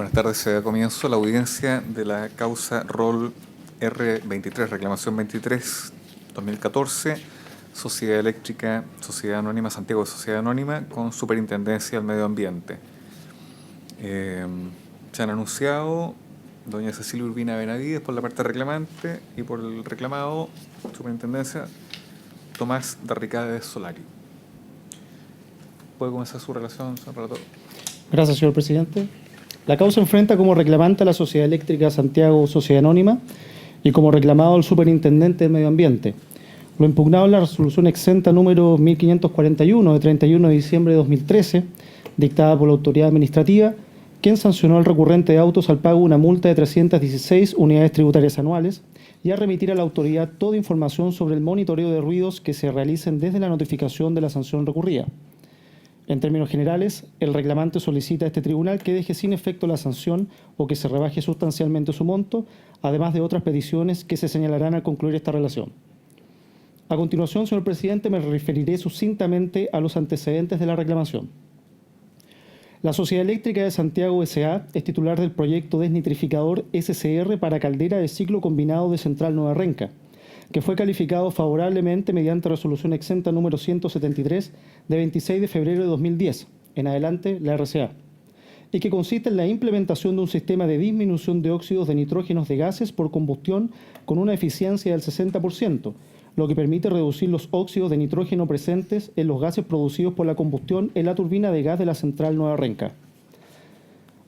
Buenas tardes. Se da comienzo la audiencia de la causa ROL R23, reclamación 23, 2014, Sociedad Eléctrica, Sociedad Anónima, Santiago Sociedad Anónima, con Superintendencia del Medio Ambiente. Se han anunciado doña Cecilia Urbina Benavides por la parte reclamante y por el reclamado, Superintendencia, Tomás Darricade Solari. ¿Puede comenzar su relación, señor relator? Gracias, señor presidente. La causa enfrenta como reclamante a la Sociedad Eléctrica Santiago Sociedad Anónima y como reclamado al Superintendente del Medio Ambiente. Lo impugnado en la resolución exenta número 1541 de 31 de diciembre de 2013, dictada por la autoridad administrativa, quien sancionó al recurrente de autos al pago una multa de 316 unidades tributarias anuales y a remitir a la autoridad toda información sobre el monitoreo de ruidos que se realicen desde la notificación de la sanción recurrida. En términos generales, el reclamante solicita a este tribunal que deje sin efecto la sanción o que se rebaje sustancialmente su monto, además de otras peticiones que se señalarán al concluir esta relación. A continuación, señor presidente, me referiré sucintamente a los antecedentes de la reclamación. La Sociedad Eléctrica de Santiago S.A. es titular del proyecto desnitrificador SCR para caldera de ciclo combinado de Central Nueva Renca, que fue calificado favorablemente mediante resolución exenta número 173 de 26 de febrero de 2010, en adelante la RCA, y que consiste en la implementación de un sistema de disminución de óxidos de nitrógenos de gases por combustión con una eficiencia del 60%, lo que permite reducir los óxidos de nitrógeno presentes en los gases producidos por la combustión en la turbina de gas de la Central Nueva Renca.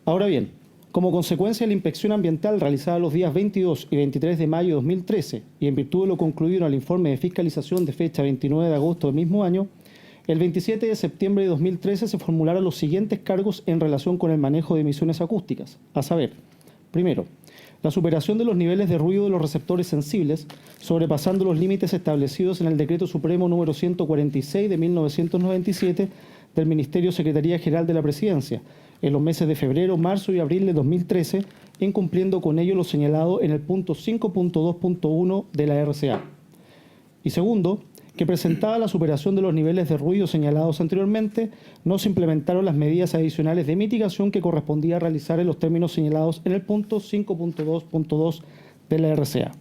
Ahora bien, como consecuencia de la inspección ambiental realizada los días 22 y 23 de mayo de 2013 y en virtud de lo concluido en el informe de fiscalización de fecha 29 de agosto del mismo año, el 27 de septiembre de 2013 se formularon los siguientes cargos en relación con el manejo de emisiones acústicas, a saber, primero, la superación de los niveles de ruido de los receptores sensibles, sobrepasando los límites establecidos en el Decreto Supremo número 146 de 1997 del Ministerio Secretaría General de la Presidencia, en los meses de febrero, marzo y abril de 2013, incumpliendo con ello lo señalado en el punto 5.2.1 de la RCA. Y segundo, que presentada la superación de los niveles de ruido señalados anteriormente, no se implementaron las medidas adicionales de mitigación que correspondía realizar en los términos señalados en el punto 5.2.2 de la RCA.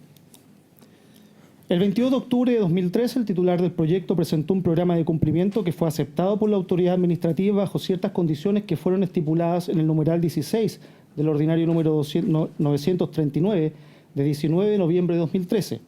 El 22 de octubre de 2013, el titular del proyecto presentó un programa de cumplimiento que fue aceptado por la autoridad administrativa bajo ciertas condiciones que fueron estipuladas en el numeral 16 del ordinario número 939 de 19 de noviembre de 2013.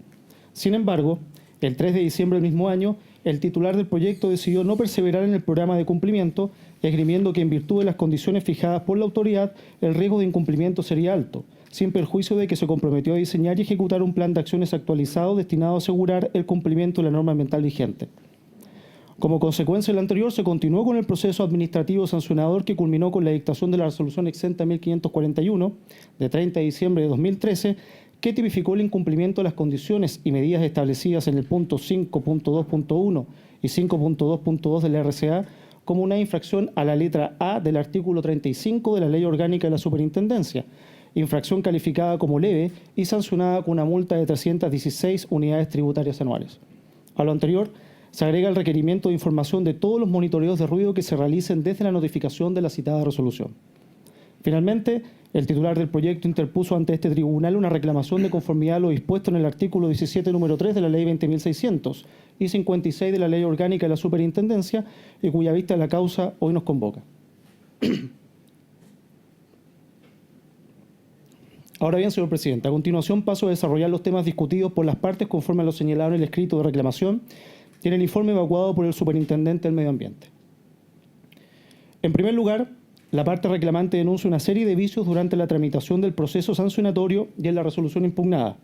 Sin embargo, el 3 de diciembre del mismo año, el titular del proyecto decidió no perseverar en el programa de cumplimiento, esgrimiendo que en virtud de las condiciones fijadas por la autoridad, el riesgo de incumplimiento sería alto, sin perjuicio de que se comprometió a diseñar y ejecutar un plan de acciones actualizado destinado a asegurar el cumplimiento de la norma ambiental vigente. Como consecuencia de lo anterior, se continuó con el proceso administrativo sancionador que culminó con la dictación de la resolución exenta 1541 de 30 de diciembre de 2013, que tipificó el incumplimiento de las condiciones y medidas establecidas en el punto 5.2.1 y 5.2.2 de la RCA como una infracción a la letra A del artículo 35 de la Ley Orgánica de la Superintendencia, infracción calificada como leve y sancionada con una multa de 316 unidades tributarias anuales. A lo anterior, se agrega el requerimiento de información de todos los monitoreos de ruido que se realicen desde la notificación de la citada resolución. Finalmente, el titular del proyecto interpuso ante este tribunal una reclamación de conformidad a lo dispuesto en el artículo 17, número 3 de la Ley 20.600 y 56 de la Ley Orgánica de la Superintendencia, y cuya vista de la causa hoy nos convoca. Ahora bien, señor presidente, a continuación paso a desarrollar los temas discutidos por las partes conforme a lo señalado en el escrito de reclamación y en el informe evacuado por el Superintendente del Medio Ambiente. En primer lugar, la parte reclamante denuncia una serie de vicios durante la tramitación del proceso sancionatorio y en la resolución impugnada.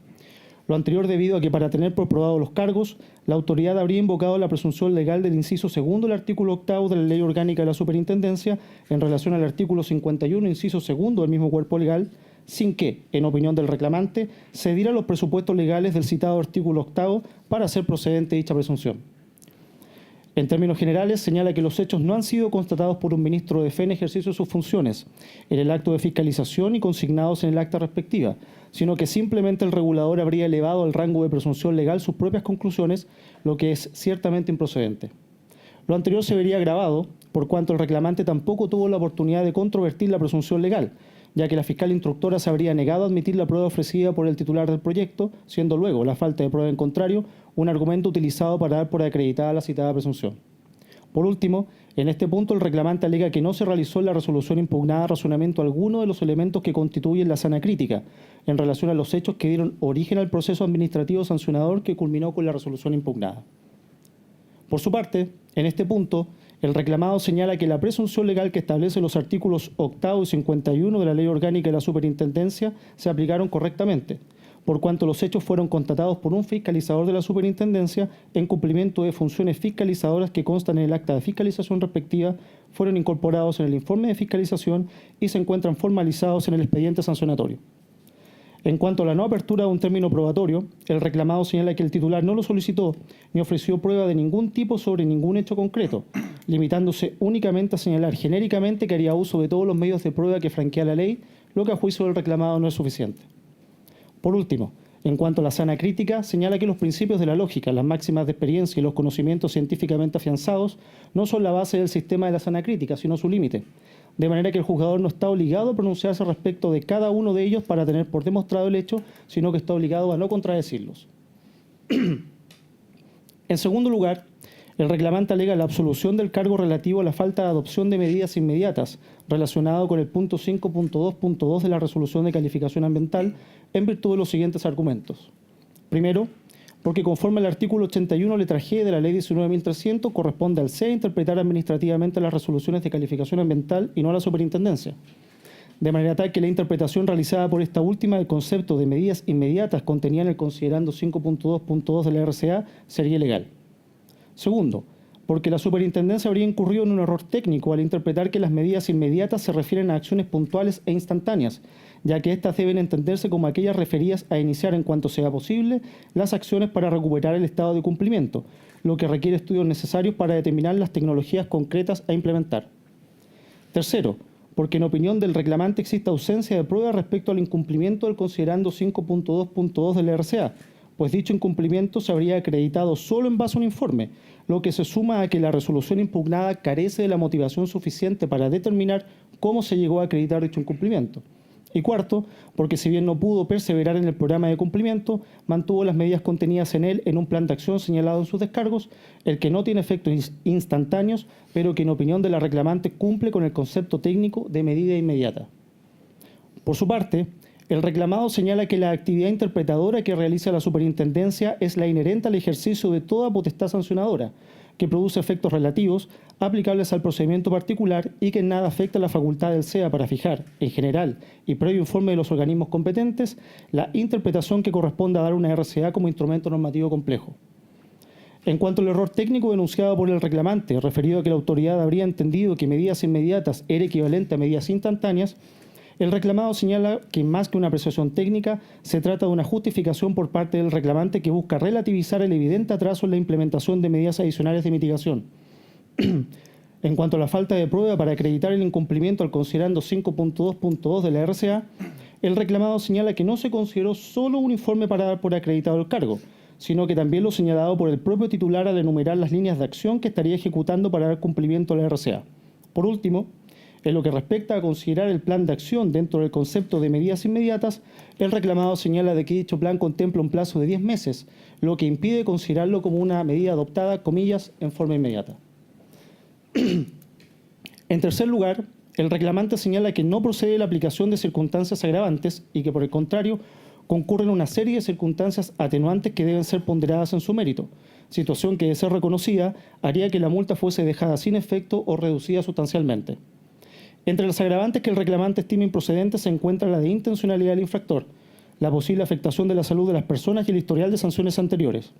Lo anterior debido a que para tener por probado los cargos, la autoridad habría invocado la presunción legal del inciso segundo del artículo 8 de la Ley Orgánica de la Superintendencia en relación al artículo 51, inciso segundo del mismo cuerpo legal, sin que, en opinión del reclamante, se diera los presupuestos legales del citado artículo 8 para hacer procedente dicha presunción. En términos generales, señala que los hechos no han sido constatados por un ministro de fe en ejercicio de sus funciones, en el acto de fiscalización y consignados en el acta respectiva, sino que simplemente el regulador habría elevado al rango de presunción legal sus propias conclusiones, lo que es ciertamente improcedente. Lo anterior se vería agravado por cuanto el reclamante tampoco tuvo la oportunidad de controvertir la presunción legal, ya que la fiscal instructora se habría negado a admitir la prueba ofrecida por el titular del proyecto, siendo luego la falta de prueba en contrario un argumento utilizado para dar por acreditada la citada presunción. Por último, en este punto el reclamante alega que no se realizó en la resolución impugnada razonamiento alguno de los elementos que constituyen la sana crítica en relación a los hechos que dieron origen al proceso administrativo sancionador que culminó con la resolución impugnada. Por su parte, en este punto, el reclamado señala que la presunción legal que establece los artículos 8 y 51 de la Ley Orgánica de la Superintendencia se aplicaron correctamente, por cuanto los hechos fueron constatados por un fiscalizador de la Superintendencia en cumplimiento de funciones fiscalizadoras que constan en el acta de fiscalización respectiva, fueron incorporados en el informe de fiscalización y se encuentran formalizados en el expediente sancionatorio. En cuanto a la no apertura de un término probatorio, el reclamado señala que el titular no lo solicitó ni ofreció prueba de ningún tipo sobre ningún hecho concreto, limitándose únicamente a señalar genéricamente que haría uso de todos los medios de prueba que franquea la ley, lo que a juicio del reclamado no es suficiente. Por último, en cuanto a la sana crítica, señala que los principios de la lógica, las máximas de experiencia y los conocimientos científicamente afianzados no son la base del sistema de la sana crítica, sino su límite, de manera que el juzgador no está obligado a pronunciarse respecto de cada uno de ellos para tener por demostrado el hecho, sino que está obligado a no contradecirlos. En segundo lugar, el reclamante alega la absolución del cargo relativo a la falta de adopción de medidas inmediatas relacionado con el punto 5.2.2 de la resolución de calificación ambiental en virtud de los siguientes argumentos. Primero, porque conforme al artículo 81 letra G de la Ley 19.300 corresponde al CEA interpretar administrativamente las resoluciones de calificación ambiental y no a la Superintendencia, de manera tal que la interpretación realizada por esta última del concepto de medidas inmediatas contenida en el considerando 5.2.2 de la RCA sería ilegal. Segundo, porque la Superintendencia habría incurrido en un error técnico al interpretar que las medidas inmediatas se refieren a acciones puntuales e instantáneas, ya que éstas deben entenderse como aquellas referidas a iniciar en cuanto sea posible las acciones para recuperar el estado de cumplimiento, lo que requiere estudios necesarios para determinar las tecnologías concretas a implementar. Tercero, porque en opinión del reclamante existe ausencia de prueba respecto al incumplimiento del considerando 5.2.2 de la RCA, pues dicho incumplimiento se habría acreditado solo en base a un informe, lo que se suma a que la resolución impugnada carece de la motivación suficiente para determinar cómo se llegó a acreditar dicho incumplimiento. Y cuarto, porque si bien no pudo perseverar en el programa de cumplimiento, mantuvo las medidas contenidas en él en un plan de acción señalado en sus descargos, el que no tiene efectos instantáneos, pero que en opinión de la reclamante cumple con el concepto técnico de medida inmediata. Por su parte, el reclamado señala que la actividad interpretadora que realiza la Superintendencia es la inherente al ejercicio de toda potestad sancionadora, que produce efectos relativos aplicables al procedimiento particular y que en nada afecta la facultad del CEA para fijar, en general y previo informe de los organismos competentes, la interpretación que corresponde a dar una RCA como instrumento normativo complejo. En cuanto al error técnico denunciado por el reclamante, referido a que la autoridad habría entendido que medidas inmediatas era equivalente a medidas instantáneas, el reclamado señala que más que una apreciación técnica, se trata de una justificación por parte del reclamante que busca relativizar el evidente atraso en la implementación de medidas adicionales de mitigación. En cuanto a la falta de prueba para acreditar el incumplimiento al considerando 5.2.2 de la RCA, el reclamado señala que no se consideró solo un informe para dar por acreditado el cargo, sino que también lo señalado por el propio titular al enumerar las líneas de acción que estaría ejecutando para dar cumplimiento a la RCA. Por último, en lo que respecta a considerar el plan de acción dentro del concepto de medidas inmediatas, el reclamado señala de que dicho plan contempla un plazo de 10 meses, lo que impide considerarlo como una medida adoptada, comillas, en forma inmediata. En tercer lugar, el reclamante señala que no procede la aplicación de circunstancias agravantes y que, por el contrario, concurren una serie de circunstancias atenuantes que deben ser ponderadas en su mérito, situación que, de ser reconocida, haría que la multa fuese dejada sin efecto o reducida sustancialmente. Entre los agravantes que el reclamante estima improcedentes se encuentra la de intencionalidad del infractor, la posible afectación de la salud de las personas y el historial de sanciones anteriores.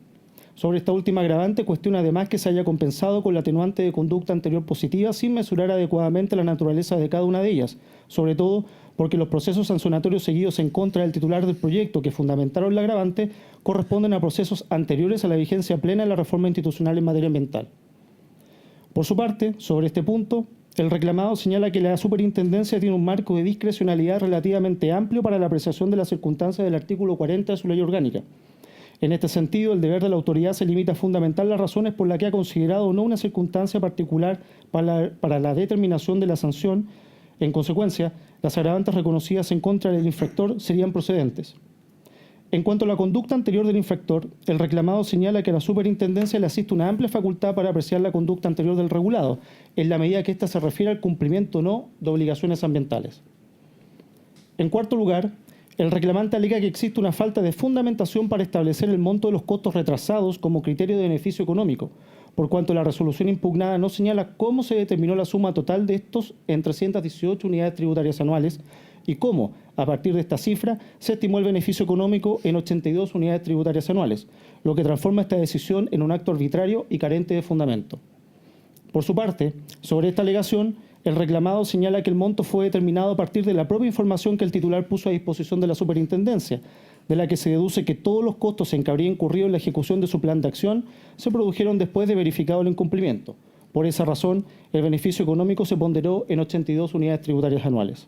Sobre esta última agravante cuestiona además que se haya compensado con la atenuante de conducta anterior positiva sin mesurar adecuadamente la naturaleza de cada una de ellas, sobre todo porque los procesos sancionatorios seguidos en contra del titular del proyecto que fundamentaron la agravante corresponden a procesos anteriores a la vigencia plena de la reforma institucional en materia ambiental. Por su parte, sobre este punto, el reclamado señala que la Superintendencia tiene un marco de discrecionalidad relativamente amplio para la apreciación de las circunstancias del artículo 40 de su ley orgánica. En este sentido, el deber de la autoridad se limita a fundamentar las razones por las que ha considerado no una circunstancia particular para la determinación de la sanción En consecuencia, las agravantes reconocidas en contra del infractor serían procedentes. En cuanto a la conducta anterior del infractor, el reclamado señala que a la superintendencia le asiste una amplia facultad para apreciar la conducta anterior del regulado, en la medida que ésta se refiere al cumplimiento o no de obligaciones ambientales. En cuarto lugar, el reclamante alega que existe una falta de fundamentación para establecer el monto de los costos retrasados como criterio de beneficio económico, por cuanto la resolución impugnada no señala cómo se determinó la suma total de estos en 318 unidades tributarias anuales y cómo, a partir de esta cifra, se estimó el beneficio económico en 82 unidades tributarias anuales, lo que transforma esta decisión en un acto arbitrario y carente de fundamento. Por su parte, sobre esta alegación, el reclamado señala que el monto fue determinado a partir de la propia información que el titular puso a disposición de la superintendencia, de la que se deduce que todos los costos en que habría incurrido en la ejecución de su plan de acción se produjeron después de verificado el incumplimiento. Por esa razón, el beneficio económico se ponderó en 82 unidades tributarias anuales.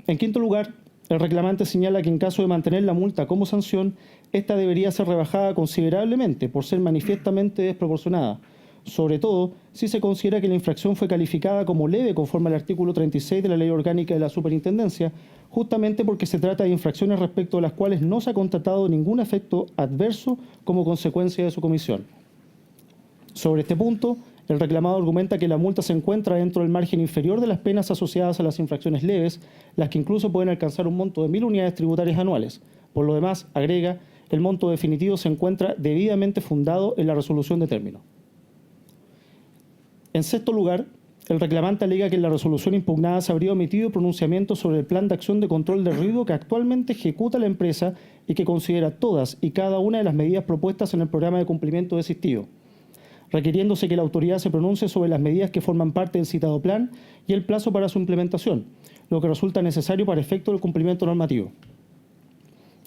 En quinto lugar, el reclamante señala que en caso de mantener la multa como sanción, esta debería ser rebajada considerablemente por ser manifiestamente desproporcionada, sobre todo si se considera que la infracción fue calificada como leve conforme al artículo 36 de la Ley Orgánica de la Superintendencia, justamente porque se trata de infracciones respecto a las cuales no se ha constatado ningún efecto adverso como consecuencia de su comisión. Sobre este punto, el reclamado argumenta que la multa se encuentra dentro del margen inferior de las penas asociadas a las infracciones leves, las que incluso pueden alcanzar un monto de 1.000 unidades tributarias anuales. Por lo demás, agrega, el monto definitivo se encuentra debidamente fundado en la resolución de término. En sexto lugar, el reclamante alega que en la resolución impugnada se habría omitido pronunciamientos sobre el plan de acción de control de ruido que actualmente ejecuta la empresa y que considera todas y cada una de las medidas propuestas en el programa de cumplimiento desistido, requiriéndose que la autoridad se pronuncie sobre las medidas que forman parte del citado plan y el plazo para su implementación, lo que resulta necesario para efecto del cumplimiento normativo.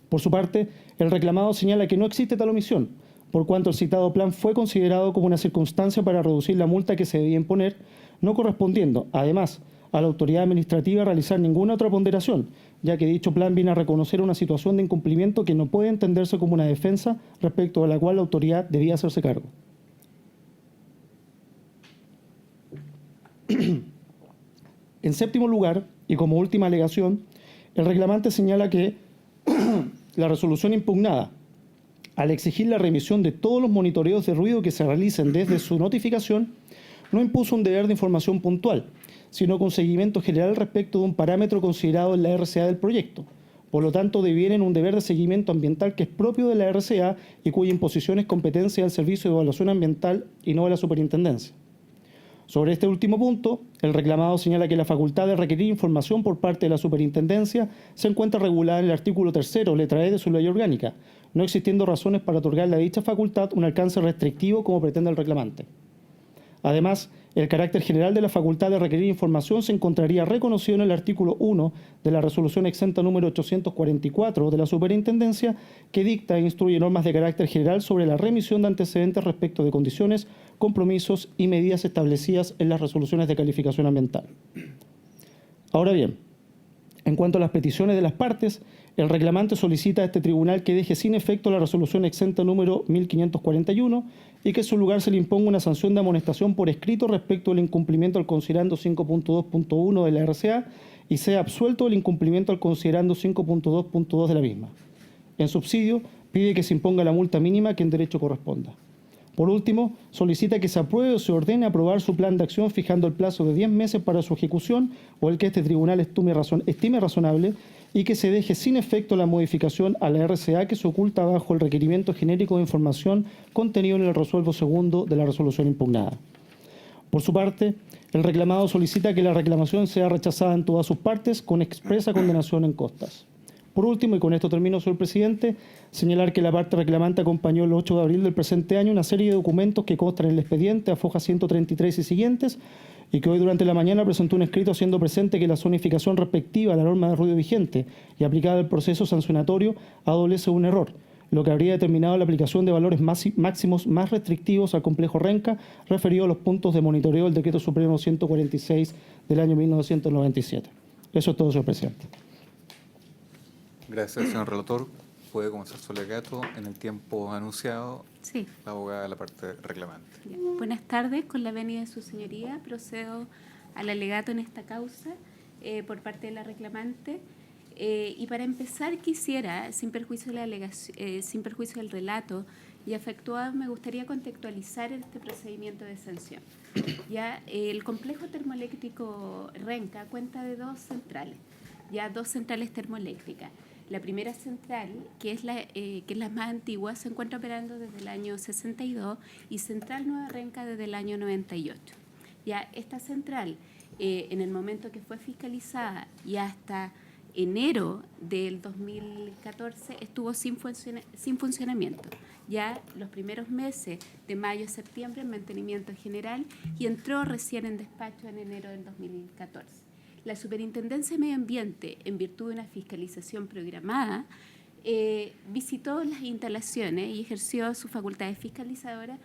Por su parte, el reclamado señala que no existe tal omisión, por cuanto el citado plan fue considerado como una circunstancia para reducir la multa que se debía imponer, no correspondiendo, además, a la autoridad administrativa realizar ninguna otra ponderación, ya que dicho plan viene a reconocer una situación de incumplimiento que no puede entenderse como una defensa respecto a la cual la autoridad debía hacerse cargo. En séptimo lugar, y como última alegación, el reclamante señala que la resolución impugnada, al exigir la remisión de todos los monitoreos de ruido que se realicen desde su notificación, no impuso un deber de información puntual, sino con seguimiento general respecto de un parámetro considerado en la RCA del proyecto. Por lo tanto, deviene en un deber de seguimiento ambiental que es propio de la RCA y cuya imposición es competencia del Servicio de Evaluación Ambiental y no de la Superintendencia. Sobre este último punto, el reclamado señala que la facultad de requerir información por parte de la Superintendencia se encuentra regulada en el artículo 3º, letra E de su ley orgánica, no existiendo razones para otorgarle a dicha facultad un alcance restrictivo como pretende el reclamante. Además, el carácter general de la facultad de requerir información se encontraría reconocido en el artículo 1 de la resolución exenta número 844 de la Superintendencia, que dicta e instruye normas de carácter general sobre la remisión de antecedentes respecto de condiciones, compromisos y medidas establecidas en las resoluciones de calificación ambiental. Ahora bien, en cuanto a las peticiones de las partes, el reclamante solicita a este tribunal que deje sin efecto la resolución exenta número 1541 y que en su lugar se le imponga una sanción de amonestación por escrito respecto del incumplimiento al considerando 5.2.1 de la RCA y sea absuelto del incumplimiento al considerando 5.2.2 de la misma. En subsidio, pide que se imponga la multa mínima que en derecho corresponda. Por último, solicita que se apruebe o se ordene aprobar su plan de acción fijando el plazo de 10 meses para su ejecución o el que este tribunal estime razonable y que se deje sin efecto la modificación a la RCA que se oculta bajo el requerimiento genérico de información contenido en el resuelvo segundo de la resolución impugnada. Por su parte, el reclamado solicita que la reclamación sea rechazada en todas sus partes con expresa condenación en costas. Por último, y con esto termino, señor presidente, señalar que la parte reclamante acompañó el 8 de abril del presente año una serie de documentos que constan en el expediente a foja 133 y siguientes, y que hoy durante la mañana presentó un escrito haciendo presente que la zonificación respectiva a la norma de ruido vigente y aplicada al proceso sancionatorio adolece un error, lo que habría determinado la aplicación de valores máximos más restrictivos al complejo Renca referido a los puntos de monitoreo del Decreto Supremo 146 del año 1997. Eso es todo, señor presidente. Gracias, señor relator. Puede comenzar su alegato en el tiempo anunciado. Sí. La abogada de la parte reclamante. Bien. Buenas tardes. Con la venia de su señoría, procedo al alegato en esta causa por parte de la reclamante. Y para empezar quisiera, sin perjuicio del relato y efectuado, me gustaría contextualizar este procedimiento de sanción. Ya el complejo termoeléctrico Renca cuenta de dos centrales termoeléctricas. La primera central, que es la más antigua, se encuentra operando desde el año 62 y Central Nueva Renca desde el año 98. Ya esta central, en el momento que fue fiscalizada y hasta enero del 2014 estuvo sin funcionamiento. Ya los primeros meses de mayo a septiembre en mantenimiento general y entró recién en despacho en enero del 2014. La Superintendencia de Medio Ambiente, en virtud de una fiscalización programada, visitó las instalaciones y ejerció sus facultades fiscalizadoras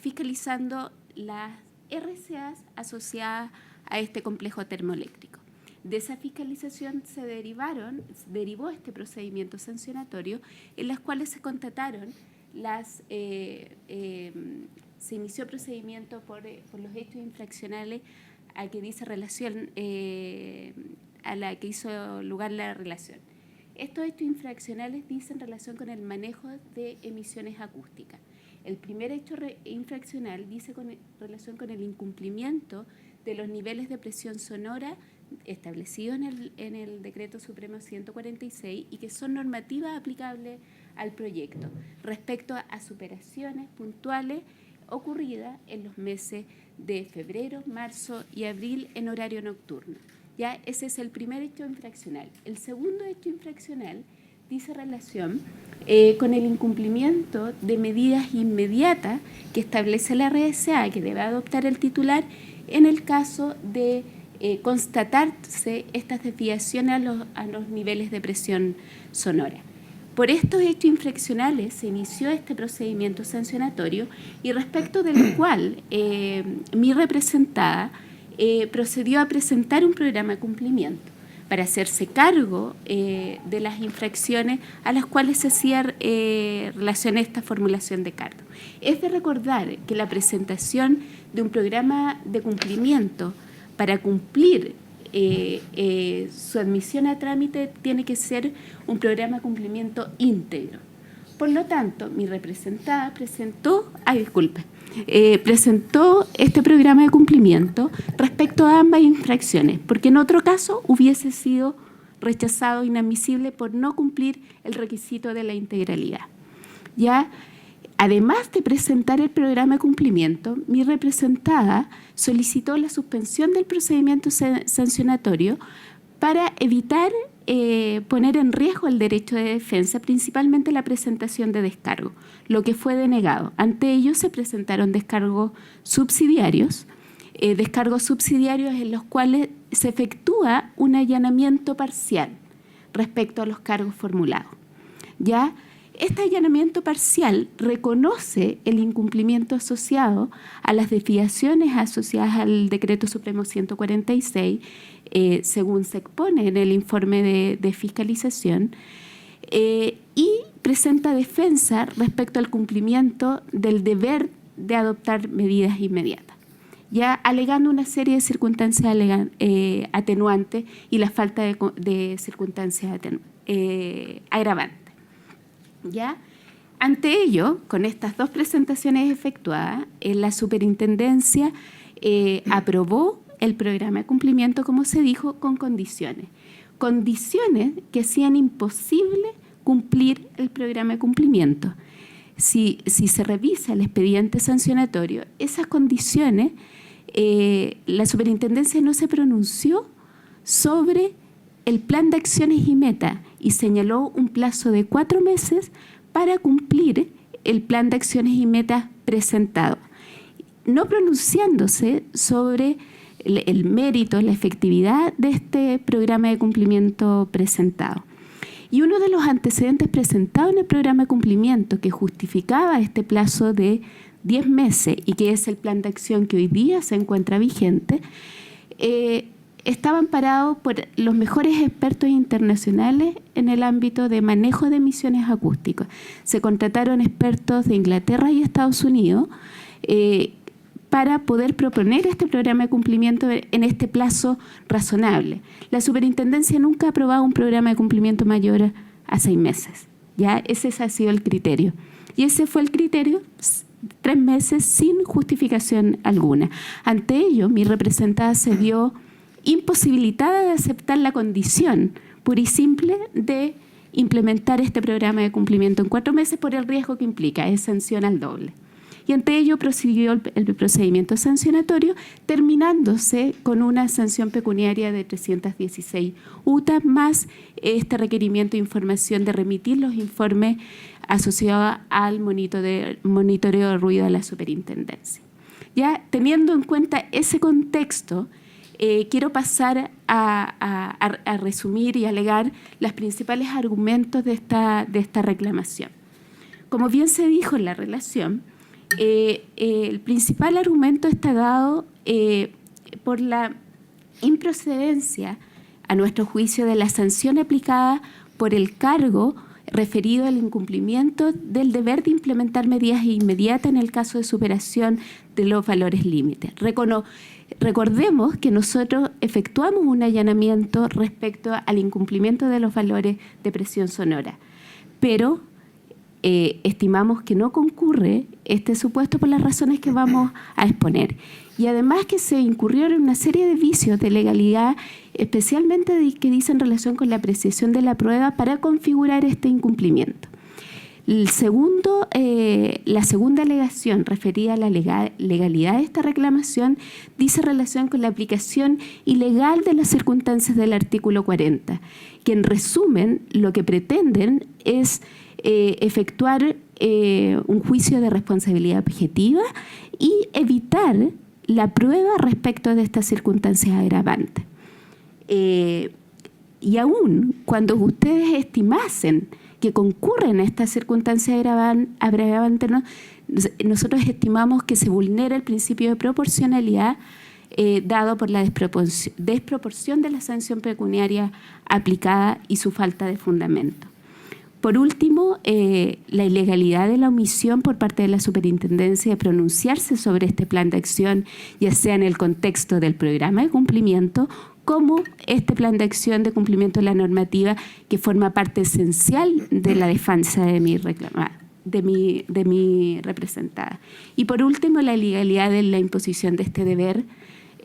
fiscalizando las RCAs asociadas a este complejo termoeléctrico. De esa fiscalización se derivó este procedimiento sancionatorio en las cuales se constataron se inició procedimiento por los hechos infraccionales a que dice relación a la que hizo lugar la relación. Estos hechos infraccionales dicen relación con el manejo de emisiones acústicas. El primer hecho infraccional dice relación con el incumplimiento de los niveles de presión sonora establecidos en el Decreto Supremo 146 y que son normativas aplicables al proyecto respecto a superaciones puntuales ocurridas en los meses de febrero, marzo y abril en horario nocturno. Ya ese es el primer hecho infraccional. El segundo hecho infraccional dice relación con el incumplimiento de medidas inmediatas que establece la RSA que debe adoptar el titular en el caso de constatarse estas desviaciones a los niveles de presión sonora. Por estos hechos infraccionales se inició este procedimiento sancionatorio y respecto del cual mi representada procedió a presentar un programa de cumplimiento para hacerse cargo de las infracciones a las cuales se hacía relación a esta formulación de cargo. Es de recordar que la presentación de un programa de cumplimiento para cumplir su admisión a trámite tiene que ser un programa de cumplimiento íntegro. Por lo tanto, mi representada presentó este programa de cumplimiento respecto a ambas infracciones, porque en otro caso hubiese sido rechazado inadmisible por no cumplir el requisito de la integralidad. Ya, además de presentar el programa de cumplimiento, mi representada solicitó la suspensión del procedimiento sancionatorio para evitar poner en riesgo el derecho de defensa, principalmente la presentación de descargo, lo que fue denegado. Ante ello se presentaron descargos subsidiarios en los cuales se efectúa un allanamiento parcial respecto a los cargos formulados. Ya este allanamiento parcial reconoce el incumplimiento asociado a las desviaciones asociadas al Decreto Supremo 146, según se expone en el informe de fiscalización, y presenta defensa respecto al cumplimiento del deber de adoptar medidas inmediatas, ya alegando una serie de circunstancias atenuantes y la falta de circunstancias agravantes. ¿Ya? Ante ello, con estas dos presentaciones efectuadas, la Superintendencia aprobó el programa de cumplimiento, como se dijo, con condiciones que hacían imposible cumplir el programa de cumplimiento. Si se revisa el expediente sancionatorio, esas condiciones, la Superintendencia no se pronunció sobre el plan de acciones y metas y señaló un plazo de 4 meses para cumplir el plan de acciones y metas presentado, no pronunciándose sobre el mérito, la efectividad de este programa de cumplimiento presentado. Y uno de los antecedentes presentados en el programa de cumplimiento que justificaba este plazo de 10 meses y que es el plan de acción que hoy día se encuentra vigente, estaban parados por los mejores expertos internacionales en el ámbito de manejo de emisiones acústicas. Se contrataron expertos de Inglaterra y Estados Unidos para poder proponer este programa de cumplimiento en este plazo razonable. La superintendencia nunca ha aprobado un programa de cumplimiento mayor a 6 meses. ¿Ya? Ese ha sido el criterio. Y ese fue el criterio, 3 meses sin justificación alguna. Ante ello, mi representada se vio imposibilitada de aceptar la condición pura y simple de implementar este programa de cumplimiento en 4 meses por el riesgo que implica, es sanción al doble. Y ante ello prosiguió el procedimiento sancionatorio, terminándose con una sanción pecuniaria de 316 UTA, más este requerimiento de información de remitir los informes asociados al monitoreo de ruido de la superintendencia. Ya teniendo en cuenta ese contexto, quiero pasar a resumir y alegar los principales argumentos de esta reclamación. Como bien se dijo en la relación, el principal argumento está dado por la improcedencia, a nuestro juicio, de la sanción aplicada por el cargo referido al incumplimiento del deber de implementar medidas inmediatas en el caso de superación de los valores límites. Recordemos que nosotros efectuamos un allanamiento respecto al incumplimiento de los valores de presión sonora, pero estimamos que no concurre este supuesto por las razones que vamos a exponer. Y además que se incurrieron en una serie de vicios de legalidad, especialmente que dicen relación con la apreciación de la prueba para configurar este incumplimiento. La segunda alegación referida a la legalidad de esta reclamación dice relación con la aplicación ilegal de las circunstancias del artículo 40, que en resumen lo que pretenden es efectuar un juicio de responsabilidad objetiva y evitar la prueba respecto de estas circunstancias agravantes. Y aún cuando ustedes estimasen que concurren a estas circunstancias agravantes, nosotros estimamos que se vulnera el principio de proporcionalidad dado por la desproporción de la sanción pecuniaria aplicada y su falta de fundamento. Por último, la ilegalidad de la omisión por parte de la superintendencia de pronunciarse sobre este plan de acción, ya sea en el contexto del programa de cumplimiento, como este plan de acción de cumplimiento de la normativa que forma parte esencial de la defensa de mi representada. Y por último, la ilegalidad de la imposición de este deber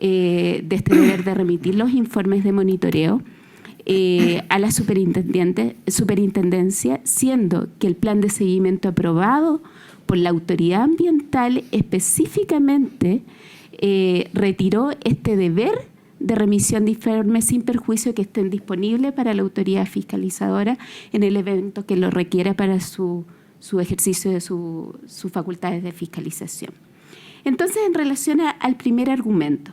de remitir los informes de monitoreo a la superintendencia, siendo que el plan de seguimiento aprobado por la autoridad ambiental específicamente retiró este deber de remisión de informes sin perjuicio que estén disponibles para la autoridad fiscalizadora en el evento que lo requiera para su ejercicio de sus facultades de fiscalización. Entonces, en relación al primer argumento,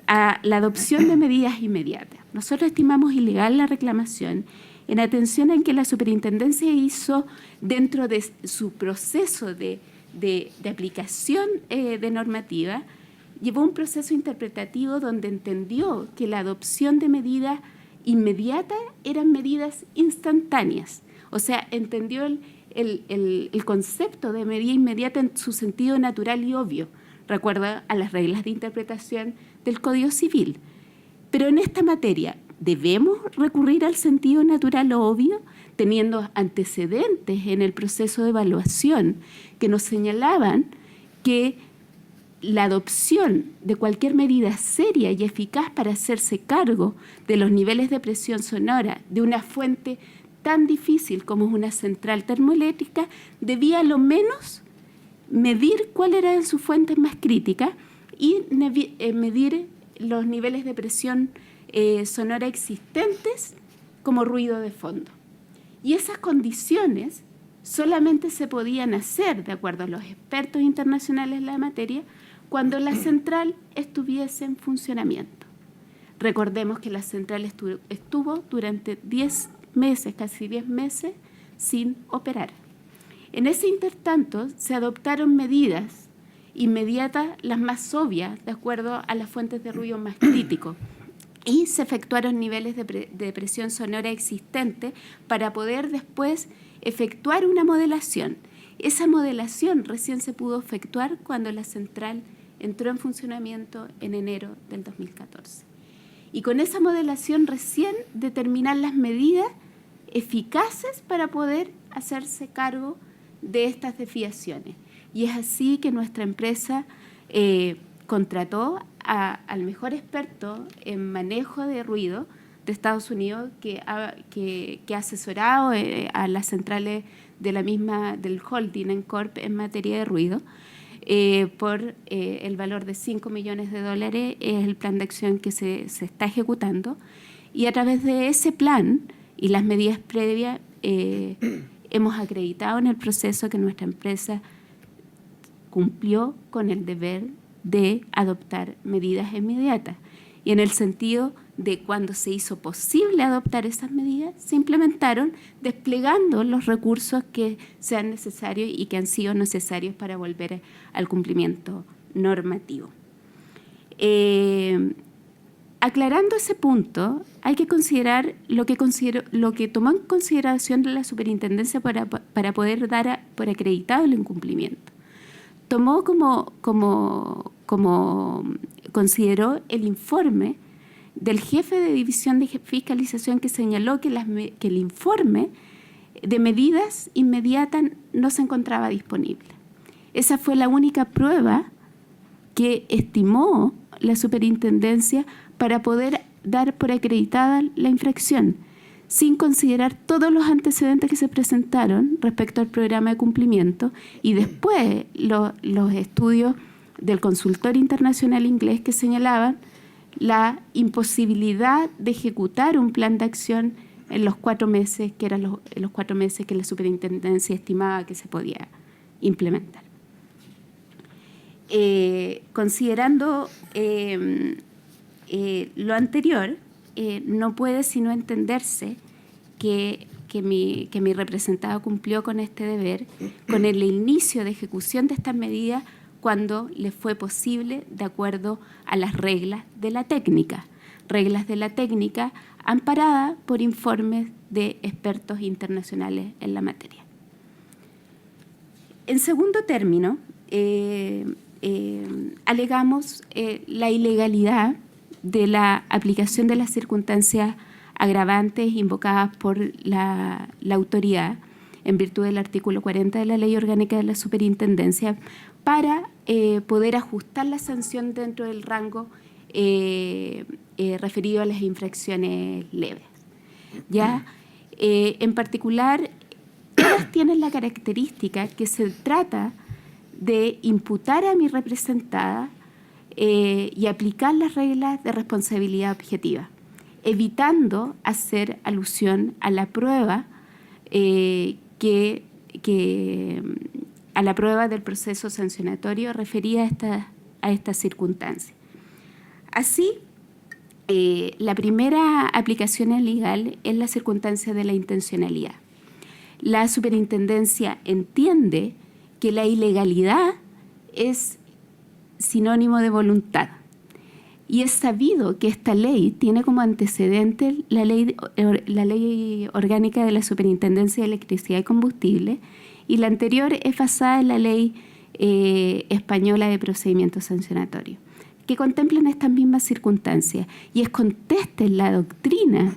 a la adopción de medidas inmediatas, nosotros estimamos ilegal la reclamación en atención en que la superintendencia hizo dentro de su proceso de aplicación de normativa, llevó un proceso interpretativo donde entendió que la adopción de medidas inmediatas eran medidas instantáneas. O sea, entendió el concepto de medida inmediata en su sentido natural y obvio, recuerda a las reglas de interpretación del Código Civil. Pero en esta materia, ¿debemos recurrir al sentido natural o obvio, teniendo antecedentes en el proceso de evaluación que nos señalaban que la adopción de cualquier medida seria y eficaz para hacerse cargo de los niveles de presión sonora de una fuente tan difícil como es una central termoeléctrica debía a lo menos medir cuáles eran sus fuentes más críticas y medir los niveles de presión sonora existentes como ruido de fondo? Y esas condiciones solamente se podían hacer, de acuerdo a los expertos internacionales en la materia, cuando la central estuviese en funcionamiento. Recordemos que la central estuvo durante 10 meses, casi 10 meses, sin operar. En ese intertanto se adoptaron medidas inmediatas, las más obvias, de acuerdo a las fuentes de ruido más críticos, y se efectuaron niveles de presión sonora existentes para poder después efectuar una modelación. Esa modelación recién se pudo efectuar cuando la central entró en funcionamiento en enero del 2014. Y con esa modelación recién determinar las medidas eficaces para poder hacerse cargo de estas desviaciones. Y es así que nuestra empresa contrató al mejor experto en manejo de ruido de Estados Unidos que ha asesorado a las centrales de la misma, del holding ENCORP en materia de ruido, por el valor de $5 millones. Es el plan de acción que se está ejecutando, y a través de ese plan y las medidas previas hemos acreditado en el proceso que nuestra empresa cumplió con el deber de adoptar medidas inmediatas, y en el sentido de cuando se hizo posible adoptar esas medidas, se implementaron desplegando los recursos que sean necesarios y que han sido necesarios para volver al cumplimiento normativo. Aclarando ese punto, hay que considerar lo que tomó en consideración la superintendencia para poder dar por acreditado el incumplimiento. Tomó como consideró el informe del jefe de división de fiscalización, que señaló que el informe de medidas inmediatas no se encontraba disponible. Esa fue la única prueba que estimó la superintendencia para poder dar por acreditada la infracción, sin considerar todos los antecedentes que se presentaron respecto al programa de cumplimiento, y después los estudios del consultor internacional inglés que señalaban la imposibilidad de ejecutar un plan de acción en los 4 meses, que eran los 4 meses que la superintendencia estimaba que se podía implementar. Considerando lo anterior, no puede sino entenderse que mi representado cumplió con este deber, con el inicio de ejecución de estas medidas cuando le fue posible, de acuerdo a las reglas de la técnica amparadas por informes de expertos internacionales en la materia. En segundo término, alegamos la ilegalidad de la aplicación de las circunstancias agravantes invocadas por la autoridad en virtud del artículo 40 de la Ley Orgánica de la Superintendencia para poder ajustar la sanción dentro del rango referido a las infracciones leves. ¿Ya? En particular, todas tienen la característica que se trata de imputar a mi representada y aplicar las reglas de responsabilidad objetiva, evitando hacer alusión a la prueba a la prueba del proceso sancionatorio referida a esta circunstancia. Así, la primera aplicación legal es la circunstancia de la intencionalidad. La superintendencia entiende que la ilegalidad es sinónimo de voluntad, y es sabido que esta ley tiene como antecedente la ley orgánica de la Superintendencia de Electricidad y Combustible, y la anterior es basada en la ley española de procedimiento sancionatorio, que contemplan estas mismas circunstancias, y es contesta en la doctrina,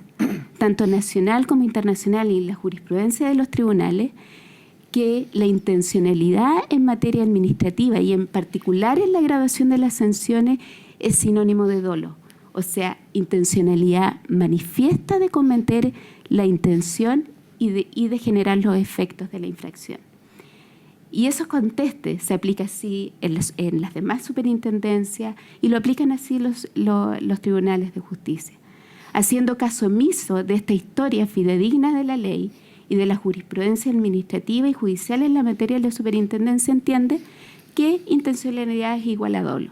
tanto nacional como internacional, y en la jurisprudencia de los tribunales, que la intencionalidad en materia administrativa y en particular en la gradación de las sanciones es sinónimo de dolo, o sea, intencionalidad manifiesta de cometer la intención y de generar los efectos de la infracción. Y esos contestes se aplican así en las demás superintendencias, y lo aplican así los tribunales de justicia. Haciendo caso omiso de esta historia fidedigna de la ley y de la jurisprudencia administrativa y judicial en la materia, la superintendencia entiende que intencionalidad es igual a dolo,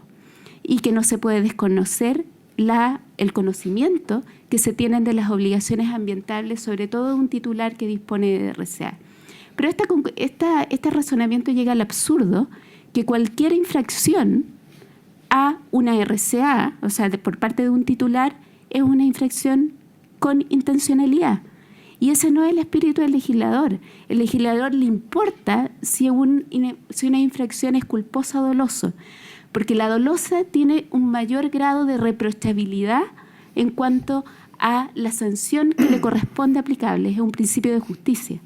y que no se puede desconocer el conocimiento que se tienen de las obligaciones ambientales, sobre todo de un titular que dispone de RCA. Pero este razonamiento llega al absurdo que cualquier infracción a una RCA, o sea, por parte de un titular, es una infracción con intencionalidad. Y ese no es el espíritu del legislador. El legislador le importa si una infracción es culposa o dolosa, porque la dolosa tiene un mayor grado de reprochabilidad en cuanto a la sanción que le corresponde aplicable, es un principio de justicia.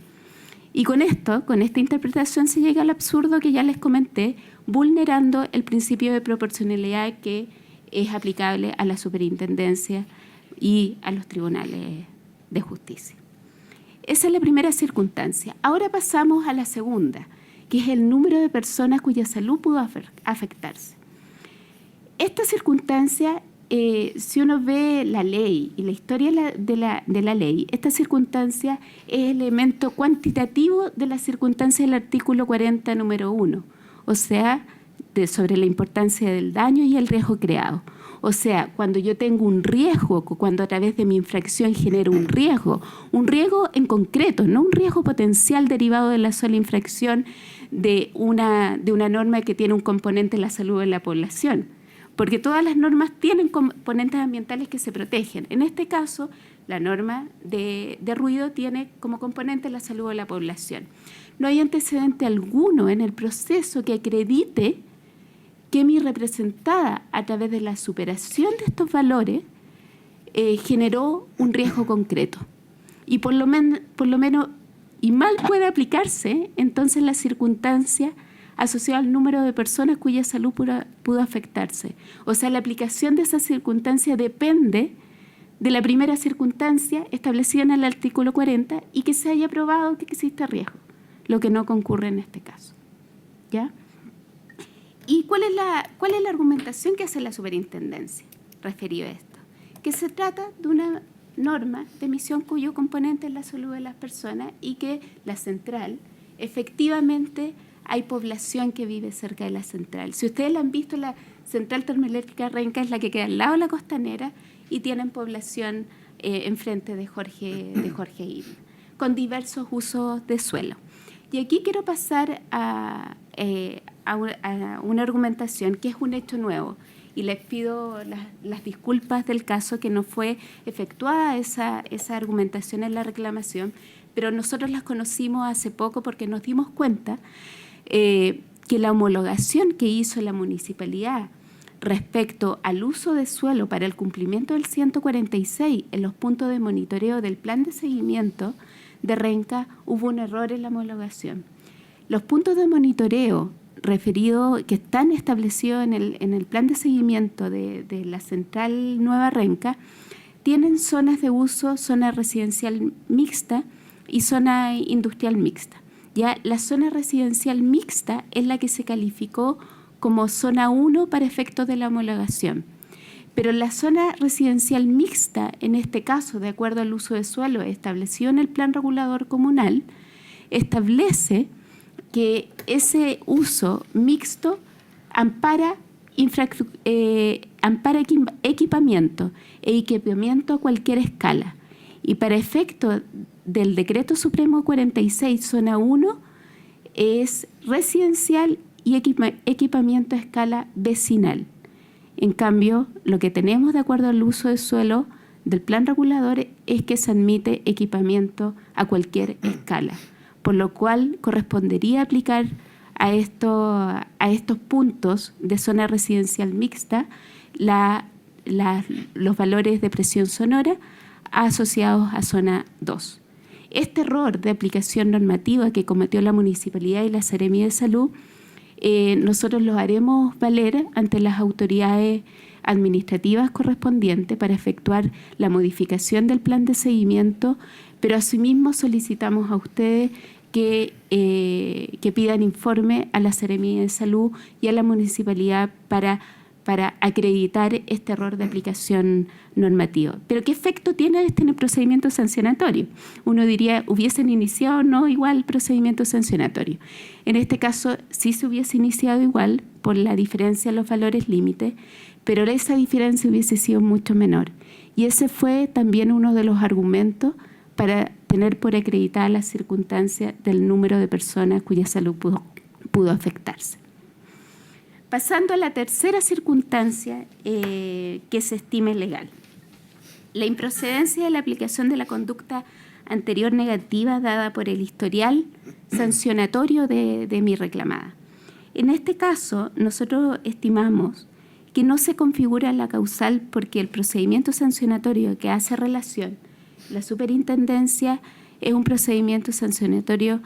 Y con esta interpretación se llega al absurdo que ya les comenté, vulnerando el principio de proporcionalidad que es aplicable a la superintendencia y a los tribunales de justicia. Esa es la primera circunstancia. Ahora pasamos a la segunda, que es el número de personas cuya salud pudo afectarse. Esta circunstancia, si uno ve la ley y la historia de la ley, esta circunstancia es el elemento cuantitativo de la circunstancia del artículo 40, número 1, o sea, sobre la importancia del daño y el riesgo creado. O sea, cuando yo tengo un riesgo, cuando a través de mi infracción genero un riesgo en concreto, no un riesgo potencial derivado de la sola infracción de una norma que tiene un componente en la salud de la población, porque todas las normas tienen componentes ambientales que se protegen. En este caso, la norma de ruido tiene como componente la salud de la población. No hay antecedente alguno en el proceso que acredite que mi representada, a través de la superación de estos valores, generó un riesgo concreto. Y por lo menos, y mal puede aplicarse, entonces la circunstancia asociada al número de personas cuya salud pudo afectarse. O sea, la aplicación de esa circunstancia depende de la primera circunstancia establecida en el artículo 40 y que se haya probado que existe riesgo, lo que no concurre en este caso. ¿Ya? ¿Y cuál es la argumentación que hace la superintendencia referido a esto? Que se trata de una norma de emisión cuyo componente es la salud de las personas y que la central, efectivamente, hay población que vive cerca de la central. Si ustedes la han visto, la central termoeléctrica Renca es la que queda al lado de la costanera y tienen población enfrente de Jorge Irna, con diversos usos de suelo. Y aquí quiero pasar a una argumentación que es un hecho nuevo y les pido las disculpas del caso que no fue efectuada esa argumentación en la reclamación, pero nosotros las conocimos hace poco porque nos dimos cuenta que la homologación que hizo la municipalidad respecto al uso de suelo para el cumplimiento del 146 en los puntos de monitoreo del plan de seguimiento de Renca, hubo un error en la homologación. Los puntos de monitoreo referidos que están establecidos en el plan de seguimiento de la central Nueva Renca tienen zonas de uso, zona residencial mixta y zona industrial mixta. Ya la zona residencial mixta es la que se calificó como zona 1 para efectos de la homologación. Pero la zona residencial mixta, en este caso, de acuerdo al uso de suelo establecido en el plan regulador comunal, establece que ese uso mixto ampara equipamiento a cualquier escala. Y para efecto del Decreto Supremo 46, zona 1, es residencial y equipamiento a escala vecinal. En cambio, lo que tenemos de acuerdo al uso de suelo del plan regulador es que se admite equipamiento a cualquier escala, por lo cual correspondería aplicar a estos puntos de zona residencial mixta los valores de presión sonora asociados a zona 2. Este error de aplicación normativa que cometió la Municipalidad y la Seremía de Salud, nosotros lo haremos valer ante las autoridades administrativas correspondientes para efectuar la modificación del plan de seguimiento, pero asimismo solicitamos a ustedes que pidan informe a la Seremía de Salud y a la Municipalidad para acreditar este error de aplicación normativa. ¿Pero qué efecto tiene este en el procedimiento sancionatorio? Uno diría, ¿hubiesen iniciado o no igual el procedimiento sancionatorio? En este caso, sí se hubiese iniciado igual por la diferencia en los valores límites, pero esa diferencia hubiese sido mucho menor. Y ese fue también uno de los argumentos para tener por acreditada la circunstancia del número de personas cuya salud pudo afectarse. Pasando a la tercera circunstancia que se estime legal. La improcedencia de la aplicación de la conducta anterior negativa dada por el historial sancionatorio de mi reclamada. En este caso, nosotros estimamos que no se configura la causal porque el procedimiento sancionatorio que hace relación la superintendencia es un procedimiento sancionatorio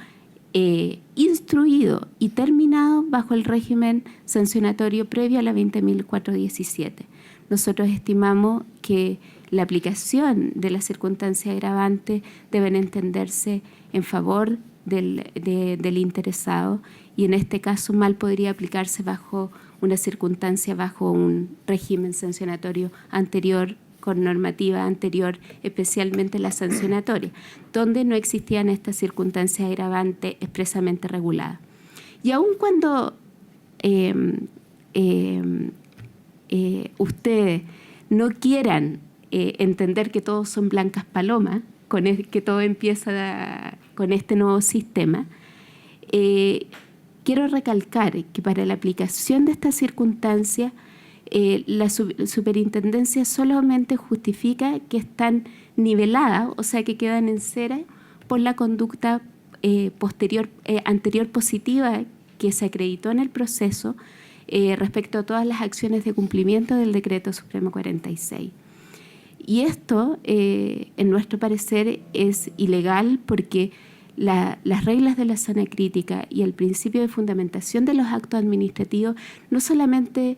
instruido y terminado bajo el régimen sancionatorio previo a la 20.417. Nosotros estimamos que la aplicación de las circunstancias agravantes deben entenderse en favor del interesado, y en este caso mal podría aplicarse bajo una circunstancia, bajo un régimen sancionatorio anterior, con normativa anterior, especialmente la sancionatoria, donde no existían estas circunstancias agravantes expresamente reguladas. Y aun cuando ustedes no quieran entender que todos son blancas palomas, que todo empieza con este nuevo sistema, quiero recalcar que para la aplicación de estas circunstancias, la superintendencia solamente justifica que están niveladas, o sea, que quedan en cera por la conducta anterior positiva que se acreditó en el proceso respecto a todas las acciones de cumplimiento del Decreto Supremo 46. Y esto, en nuestro parecer, es ilegal porque las reglas de la sana crítica y el principio de fundamentación de los actos administrativos no solamente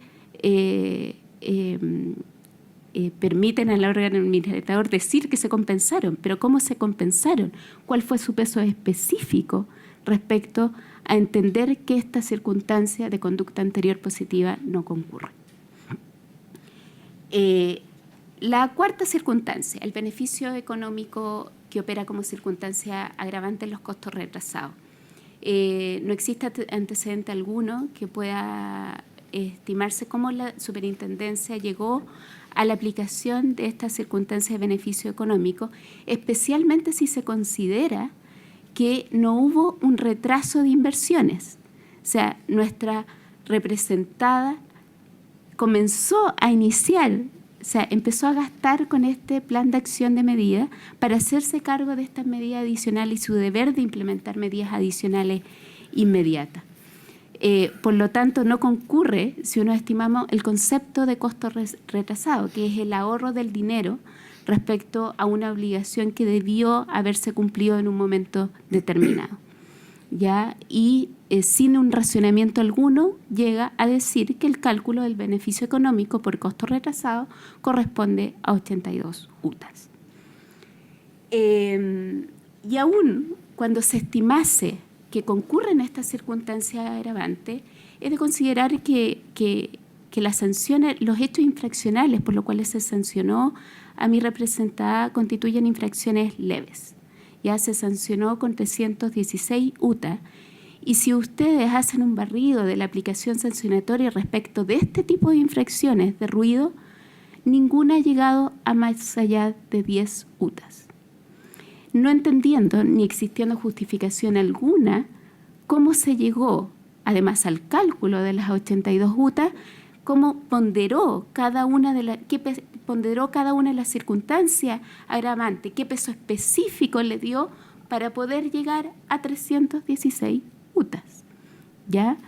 permiten al órgano administrador decir que se compensaron, pero ¿cómo se compensaron? ¿Cuál fue su peso específico respecto a entender que esta circunstancia de conducta anterior positiva no concurre? La cuarta circunstancia, el beneficio económico que opera como circunstancia agravante en los costos retrasados. No existe antecedente alguno que pueda estimarse cómo la superintendencia llegó a la aplicación de esta circunstancia de beneficio económico, especialmente si se considera que no hubo un retraso de inversiones. O sea, nuestra representada comenzó a iniciar, o sea, empezó a gastar con este plan de acción de medida para hacerse cargo de estas medidas adicionales y su deber de implementar medidas adicionales inmediatas. Por lo tanto, no concurre, si uno estimamos, el concepto de costo retrasado, que es el ahorro del dinero respecto a una obligación que debió haberse cumplido en un momento determinado. ¿Ya? Y sin un racionamiento alguno llega a decir que el cálculo del beneficio económico por costo retrasado corresponde a 82 UTAs. Y aún cuando se estimase que concurren estas circunstancias agravantes, es de considerar que las sanciones, los hechos infraccionales por los cuales se sancionó a mi representada constituyen infracciones leves. Ya se sancionó con 316 UTA, y si ustedes hacen un barrido de la aplicación sancionatoria respecto de este tipo de infracciones de ruido, ninguna ha llegado a más allá de 10 UTAs. No entendiendo ni existiendo justificación alguna cómo se llegó, además, al cálculo de las 82 UTAs, cómo ponderó cada una de las circunstancias agravantes, qué peso específico le dio para poder llegar a 316 UTAs, ¿ya?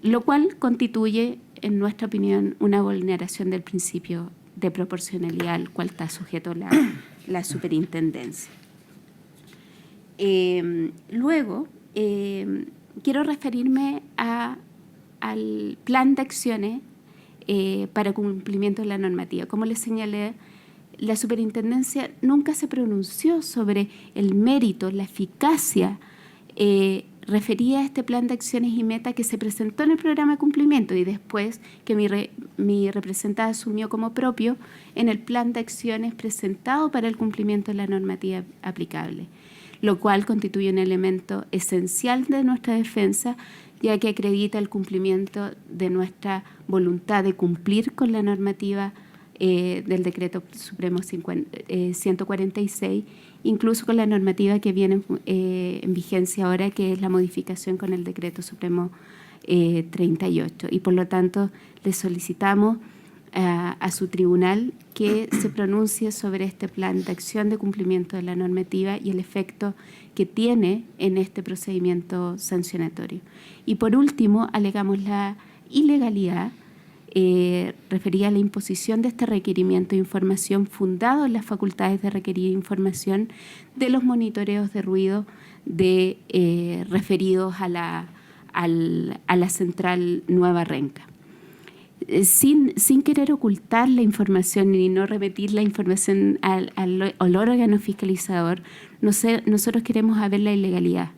Lo cual constituye, en nuestra opinión, una vulneración del principio de proporcionalidad al cual está sujeto la superintendencia. Luego, quiero referirme al plan de acciones para cumplimiento de la normativa. Como les señalé, la superintendencia nunca se pronunció sobre el mérito, la eficacia referida a este plan de acciones y meta que se presentó en el programa de cumplimiento y después que mi representada asumió como propio en el plan de acciones presentado para el cumplimiento de la normativa aplicable, lo cual constituye un elemento esencial de nuestra defensa, ya que acredita el cumplimiento de nuestra voluntad de cumplir con la normativa del Decreto Supremo 146, incluso con la normativa que viene en vigencia ahora, que es la modificación con el Decreto Supremo 38. Y por lo tanto, le solicitamos a su tribunal que se pronuncie sobre este plan de acción de cumplimiento de la normativa y el efecto que tiene en este procedimiento sancionatorio. Y por último, alegamos la ilegalidad referida a la imposición de este requerimiento de información fundado en las facultades de requerir información de los monitoreos de ruido referidos a la central Nueva Renca. Sin querer ocultar la información y no remitir la información al órgano fiscalizador, nosotros queremos ver la ilegalidad.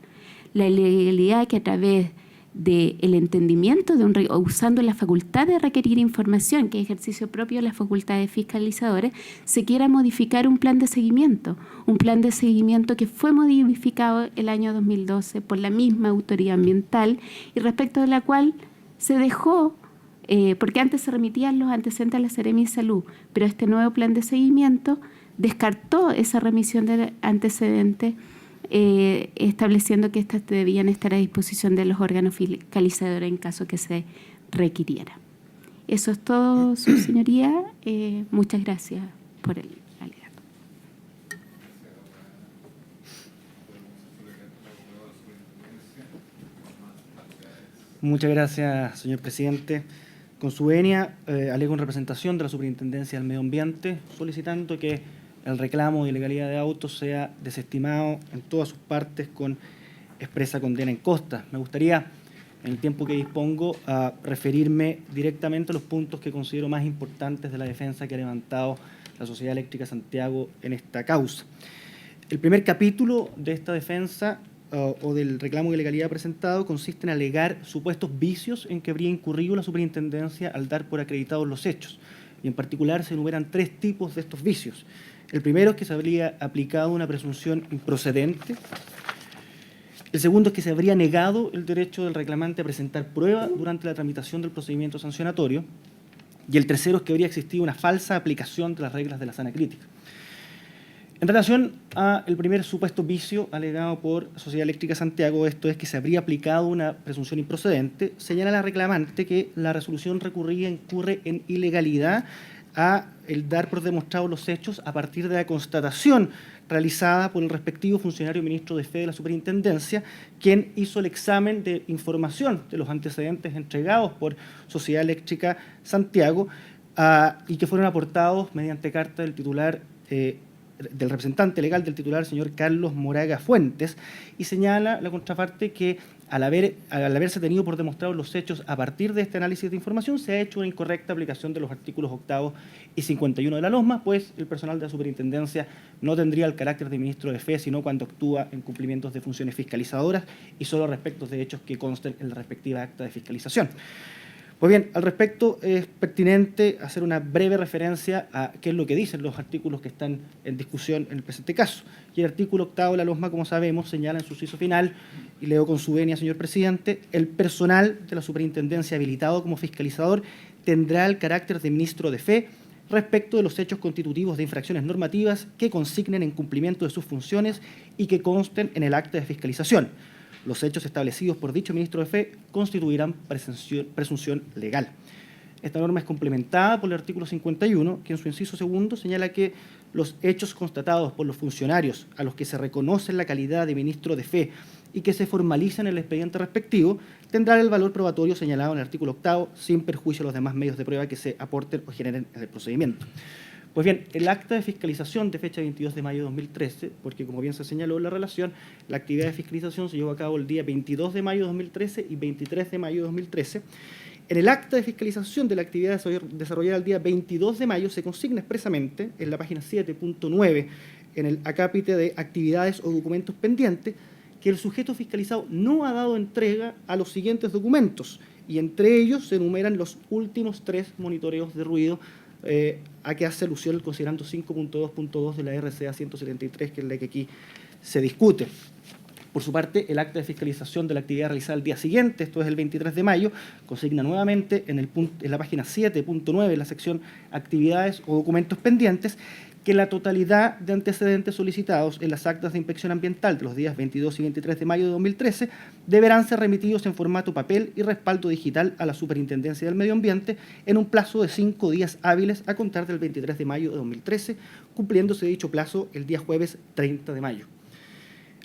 La ilegalidad que a través del entendimiento usando la facultad de requerir información, que es ejercicio propio de las facultades fiscalizadoras, se quiera modificar un plan de seguimiento que fue modificado el año 2012 por la misma autoridad ambiental y respecto de la cual se dejó, porque antes se remitían los antecedentes a la Seremi de Salud, pero este nuevo plan de seguimiento descartó esa remisión de antecedentes, estableciendo que estas debían estar a disposición de los órganos fiscalizadores en caso que se requiriera. Eso es todo, su señoría. Muchas gracias por el alegato. Muchas gracias, señor presidente. Con su venia, alego en representación de la Superintendencia del Medio Ambiente, solicitando que el reclamo de ilegalidad de autos sea desestimado en todas sus partes con expresa condena en costa. Me gustaría, en el tiempo que dispongo, a referirme directamente a los puntos que considero más importantes de la defensa que ha levantado la Sociedad Eléctrica Santiago en esta causa. El primer capítulo de esta defensa o del reclamo de ilegalidad presentado consiste en alegar supuestos vicios en que habría incurrido la Superintendencia al dar por acreditados los hechos. Y en particular se enumeran 3 tipos de estos vicios. El primero es que se habría aplicado una presunción improcedente. El segundo es que se habría negado el derecho del reclamante a presentar prueba durante la tramitación del procedimiento sancionatorio. Y el tercero es que habría existido una falsa aplicación de las reglas de la sana crítica. En relación al primer supuesto vicio alegado por Sociedad Eléctrica Santiago, esto es que se habría aplicado una presunción improcedente, señala la reclamante que la resolución recurrida incurre en ilegalidad a el dar por demostrados los hechos a partir de la constatación realizada por el respectivo funcionario ministro de Fe de la Superintendencia, quien hizo el examen de información de los antecedentes entregados por Sociedad Eléctrica Santiago y que fueron aportados mediante carta del titular del representante legal del titular, señor Carlos Moraga Fuentes, y señala la contraparte que al haberse tenido por demostrados los hechos a partir de este análisis de información, se ha hecho una incorrecta aplicación de los artículos 8 y 51 de la LOSMA, pues el personal de la superintendencia no tendría el carácter de ministro de fe, sino cuando actúa en cumplimientos de funciones fiscalizadoras y solo respecto de hechos que consten en la respectiva acta de fiscalización. Pues bien, al respecto es pertinente hacer una breve referencia a qué es lo que dicen los artículos que están en discusión en el presente caso. Y el artículo 8 de la LOSMA, como sabemos, señala en su inciso final, y leo con su venia, señor presidente, el personal de la superintendencia habilitado como fiscalizador tendrá el carácter de ministro de fe respecto de los hechos constitutivos de infracciones normativas que consignen en cumplimiento de sus funciones y que consten en el acta de fiscalización. Los hechos establecidos por dicho ministro de fe constituirán presunción legal. Esta norma es complementada por el artículo 51, que en su inciso segundo señala que los hechos constatados por los funcionarios a los que se reconoce la calidad de ministro de fe y que se formalizan en el expediente respectivo tendrán el valor probatorio señalado en el artículo 8, sin perjuicio a los demás medios de prueba que se aporten o generen en el procedimiento. Pues bien, el acta de fiscalización de fecha 22 de mayo de 2013, porque como bien se señaló en la relación, la actividad de fiscalización se llevó a cabo el día 22 de mayo de 2013 y 23 de mayo de 2013. En el acta de fiscalización de la actividad desarrollada el día 22 de mayo se consigna expresamente en la página 7.9, en el acápite de actividades o documentos pendientes, que el sujeto fiscalizado no ha dado entrega a los siguientes documentos, y entre ellos se enumeran los últimos 3 monitoreos de ruido a que hace alusión el considerando 5.2.2 de la RCA 173, que es la que aquí se discute. Por su parte, el acta de fiscalización de la actividad realizada el día siguiente, esto es el 23 de mayo, consigna nuevamente en la página 7.9, en la sección actividades o documentos pendientes, que la totalidad de antecedentes solicitados en las actas de inspección ambiental de los días 22 y 23 de mayo de 2013 deberán ser remitidos en formato papel y respaldo digital a la Superintendencia del Medio Ambiente en un plazo de 5 días hábiles a contar del 23 de mayo de 2013, cumpliéndose dicho plazo el día jueves 30 de mayo.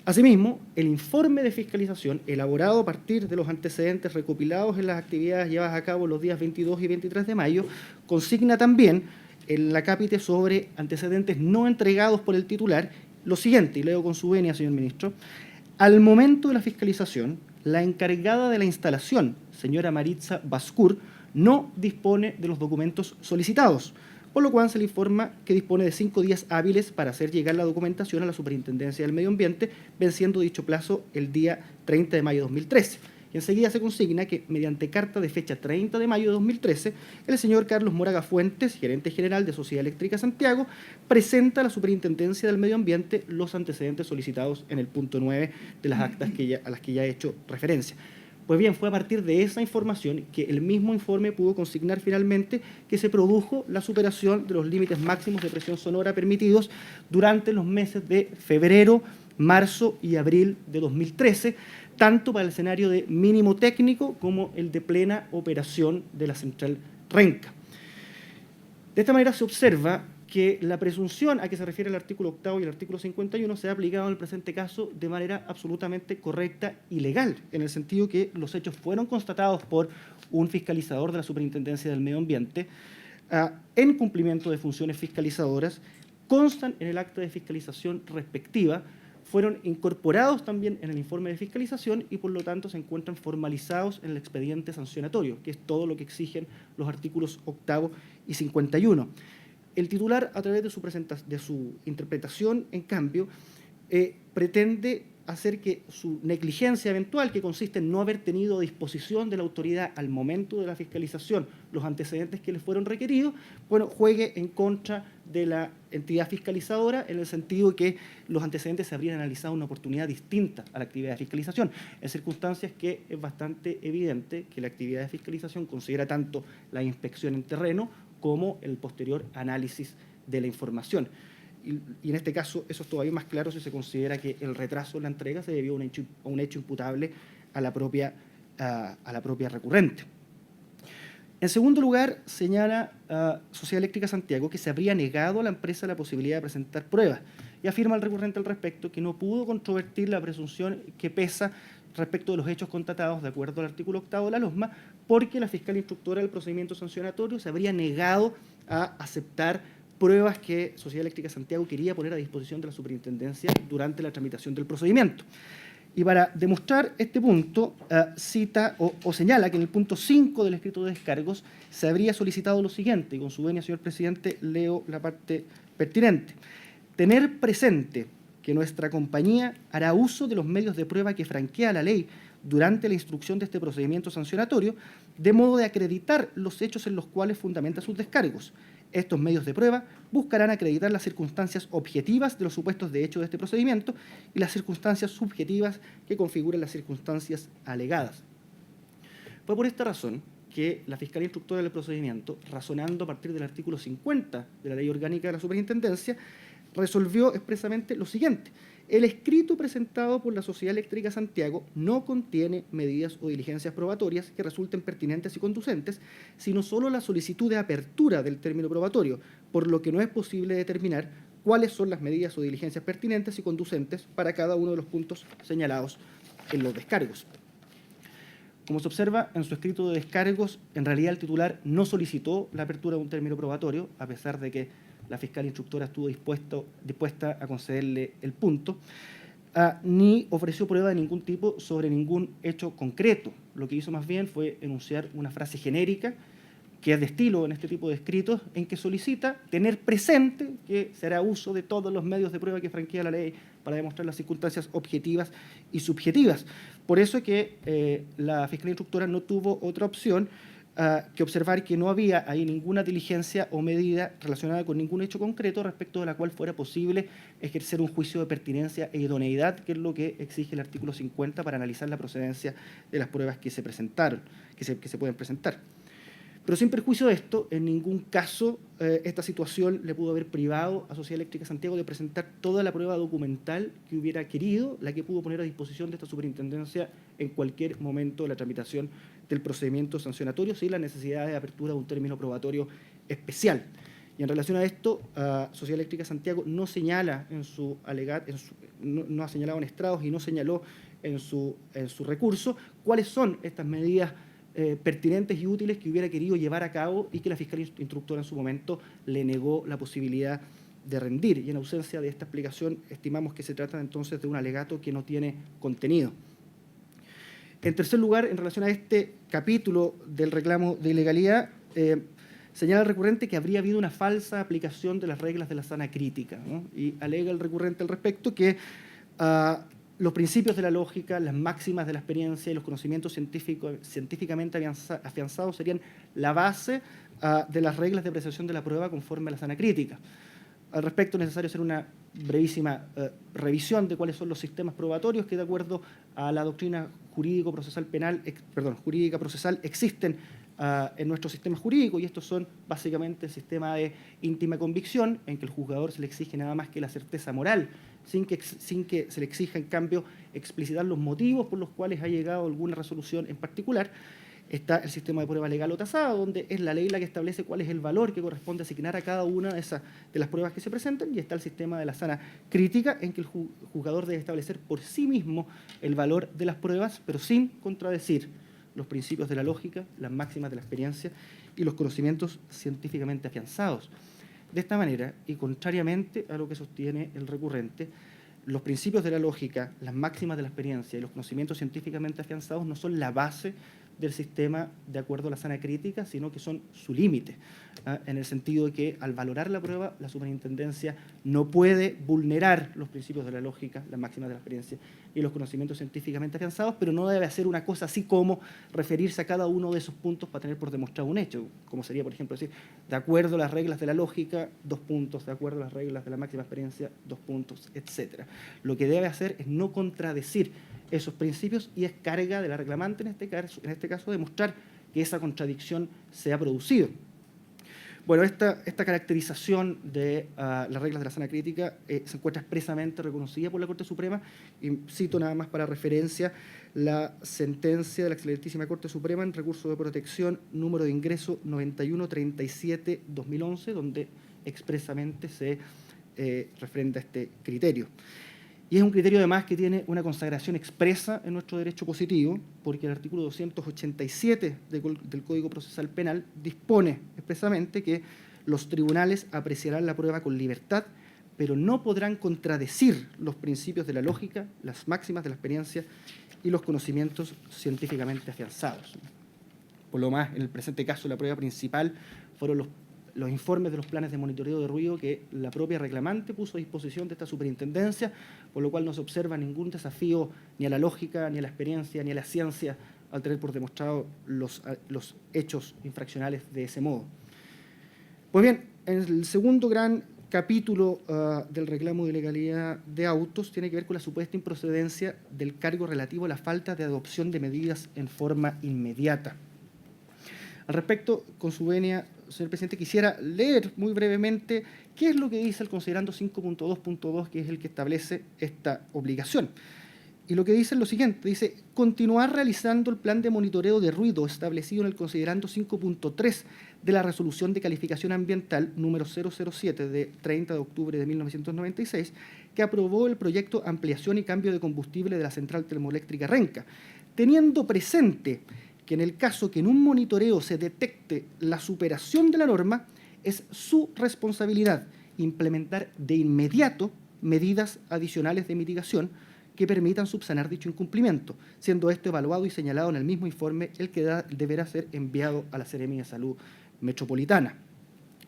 Asimismo, el informe de fiscalización elaborado a partir de los antecedentes recopilados en las actividades llevadas a cabo los días 22 y 23 de mayo consigna también el acápite sobre antecedentes no entregados por el titular lo siguiente, y leo con su venia, señor ministro: al momento de la fiscalización, la encargada de la instalación, señora Maritza Bascur, no dispone de los documentos solicitados, por lo cual se le informa que dispone de 5 días hábiles para hacer llegar la documentación a la Superintendencia del Medio Ambiente, venciendo dicho plazo el día 30 de mayo de 2013. Y enseguida se consigna que, mediante carta de fecha 30 de mayo de 2013, el señor Carlos Moraga Fuentes, gerente general de Sociedad Eléctrica Santiago, presenta a la Superintendencia del Medio Ambiente los antecedentes solicitados en el punto 9 de las actas a las que ya he hecho referencia. Pues bien, fue a partir de esa información que el mismo informe pudo consignar finalmente que se produjo la superación de los límites máximos de presión sonora permitidos durante los meses de febrero, marzo y abril de 2013, tanto para el escenario de mínimo técnico como el de plena operación de la central Renca. De esta manera se observa que la presunción a que se refiere el artículo 8º y el artículo 51 se ha aplicado en el presente caso de manera absolutamente correcta y legal, en el sentido que los hechos fueron constatados por un fiscalizador de la Superintendencia del Medio Ambiente en cumplimiento de funciones fiscalizadoras, constan en el acta de fiscalización respectiva, fueron incorporados también en el informe de fiscalización y por lo tanto se encuentran formalizados en el expediente sancionatorio, que es todo lo que exigen los artículos 8º y 51. El titular, a través de su interpretación, en cambio, pretende hacer que su negligencia eventual, que consiste en no haber tenido a disposición de la autoridad al momento de la fiscalización los antecedentes que les fueron requeridos, bueno, juegue en contra de la entidad fiscalizadora, en el sentido de que los antecedentes se habrían analizado en una oportunidad distinta a la actividad de fiscalización, en circunstancias que es bastante evidente que la actividad de fiscalización considera tanto la inspección en terreno como el posterior análisis de la información. Y en este caso eso es todavía más claro si se considera que el retraso en la entrega se debió a un hecho imputable a la propia recurrente. En segundo lugar, señala Sociedad Eléctrica Santiago que se habría negado a la empresa la posibilidad de presentar pruebas y afirma el recurrente al respecto que no pudo controvertir la presunción que pesa respecto de los hechos constatados de acuerdo al artículo 8º de la LOSMA, porque la fiscal instructora del procedimiento sancionatorio se habría negado a aceptar pruebas que Sociedad Eléctrica Santiago quería poner a disposición de la Superintendencia durante la tramitación del procedimiento. Y para demostrar este punto, cita o señala que en el punto 5 del escrito de descargos se habría solicitado lo siguiente, y con su venia, señor presidente, leo la parte pertinente: tener presente que nuestra compañía hará uso de los medios de prueba que franquea la ley durante la instrucción de este procedimiento sancionatorio, de modo de acreditar los hechos en los cuales fundamenta sus descargos. Estos medios de prueba buscarán acreditar las circunstancias objetivas de los supuestos de hecho de este procedimiento y las circunstancias subjetivas que configuran las circunstancias alegadas. Fue por esta razón que la Fiscalía Instructora del procedimiento, razonando a partir del artículo 50 de la Ley Orgánica de la Superintendencia, resolvió expresamente lo siguiente: el escrito presentado por la Sociedad Eléctrica Santiago no contiene medidas o diligencias probatorias que resulten pertinentes y conducentes, sino solo la solicitud de apertura del término probatorio, por lo que no es posible determinar cuáles son las medidas o diligencias pertinentes y conducentes para cada uno de los puntos señalados en los descargos. Como se observa en su escrito de descargos, en realidad el titular no solicitó la apertura de un término probatorio, a pesar de que la fiscal instructora estuvo dispuesta a concederle el punto, ni ofreció prueba de ningún tipo sobre ningún hecho concreto. Lo que hizo más bien fue enunciar una frase genérica, que es de estilo en este tipo de escritos, en que solicita tener presente que se hará uso de todos los medios de prueba que franquea la ley para demostrar las circunstancias objetivas y subjetivas. Por eso es que la fiscalía instructora no tuvo otra opción que observar que no había ahí ninguna diligencia o medida relacionada con ningún hecho concreto respecto de la cual fuera posible ejercer un juicio de pertinencia e idoneidad, que es lo que exige el artículo 50 para analizar la procedencia de las pruebas que se presentaron, que se pueden presentar. Pero sin perjuicio de esto, en ningún caso esta situación le pudo haber privado a Sociedad Eléctrica Santiago de presentar toda la prueba documental que hubiera querido, la que pudo poner a disposición de esta superintendencia en cualquier momento de la tramitación del procedimiento sancionatorio, sin la necesidad de apertura de un término probatorio especial. Y en relación a esto, Sociedad Eléctrica Santiago no señala en su alegato, no ha señalado en estrados y no señaló en su recurso cuáles son estas medidas pertinentes y útiles que hubiera querido llevar a cabo y que la fiscalía instructora en su momento le negó la posibilidad de rendir. Y en ausencia de esta explicación, estimamos que se trata entonces de un alegato que no tiene contenido. En tercer lugar, en relación a este capítulo del reclamo de ilegalidad, señala el recurrente que habría habido una falsa aplicación de las reglas de la sana crítica, ¿no? Y alega el recurrente al respecto que los principios de la lógica, las máximas de la experiencia y los conocimientos científicamente afianzados serían la base de las reglas de apreciación de la prueba conforme a la sana crítica. Al respecto, es necesario hacer una brevísima revisión de cuáles son los sistemas probatorios que, de acuerdo a la doctrina jurídico-procesal jurídica procesal, existen en nuestro sistema jurídico, y estos son básicamente el sistema de íntima convicción, en que el juzgador se le exige nada más que la certeza moral, sin que se le exija, en cambio, explicitar los motivos por los cuales ha llegado a alguna resolución en particular. Está el sistema de prueba legal o tasada, donde es la ley la que establece cuál es el valor que corresponde asignar a cada una de las pruebas que se presentan, y está el sistema de la sana crítica, en que el juzgador debe establecer por sí mismo el valor de las pruebas, pero sin contradecir los principios de la lógica, las máximas de la experiencia y los conocimientos científicamente afianzados. De esta manera, y contrariamente a lo que sostiene el recurrente, los principios de la lógica, las máximas de la experiencia y los conocimientos científicamente afianzados no son la base del sistema de acuerdo a la sana crítica, sino que son su límite, en el sentido de que al valorar la prueba, la superintendencia no puede vulnerar los principios de la lógica, las máximas de la experiencia y los conocimientos científicamente afianzados, pero no debe hacer una cosa así como referirse a cada uno de esos puntos para tener por demostrado un hecho, como sería, por ejemplo, decir, de acuerdo a las reglas de la lógica, 2 puntos, de acuerdo a las reglas de la máxima experiencia, 2 puntos, etc. Lo que debe hacer es no contradecir esos principios, y es carga de la reclamante en este caso demostrar que esa contradicción se ha producido. Bueno, esta caracterización de las reglas de la sana crítica se encuentra expresamente reconocida por la Corte Suprema, y cito nada más para referencia la sentencia de la excelentísima Corte Suprema en recurso de protección número de ingreso 9137-2011, donde expresamente se refrenda este criterio. Y es un criterio además que tiene una consagración expresa en nuestro derecho positivo, porque el artículo 287 del Código Procesal Penal dispone expresamente que los tribunales apreciarán la prueba con libertad, pero no podrán contradecir los principios de la lógica, las máximas de la experiencia y los conocimientos científicamente afianzados. Por lo más, en el presente caso, la prueba principal fueron los informes de los planes de monitoreo de ruido que la propia reclamante puso a disposición de esta superintendencia, por lo cual no se observa ningún desafío ni a la lógica, ni a la experiencia, ni a la ciencia al tener por demostrado los hechos infraccionales de ese modo. Pues bien, en el segundo gran capítulo del reclamo de ilegalidad de autos tiene que ver con la supuesta improcedencia del cargo relativo a la falta de adopción de medidas en forma inmediata. Al respecto, con su venia, señor presidente, quisiera leer muy brevemente qué es lo que dice el considerando 5.2.2, que es el que establece esta obligación. Y lo que dice es lo siguiente, dice, continuar realizando el plan de monitoreo de ruido establecido en el considerando 5.3 de la resolución de calificación ambiental número 007 de 30 de octubre de 1996, que aprobó el proyecto Ampliación y Cambio de Combustible de la Central Termoeléctrica Renca, teniendo presente que en el caso que en un monitoreo se detecte la superación de la norma, es su responsabilidad implementar de inmediato medidas adicionales de mitigación que permitan subsanar dicho incumplimiento, siendo esto evaluado y señalado en el mismo informe el que deberá ser enviado a la Seremia de Salud Metropolitana.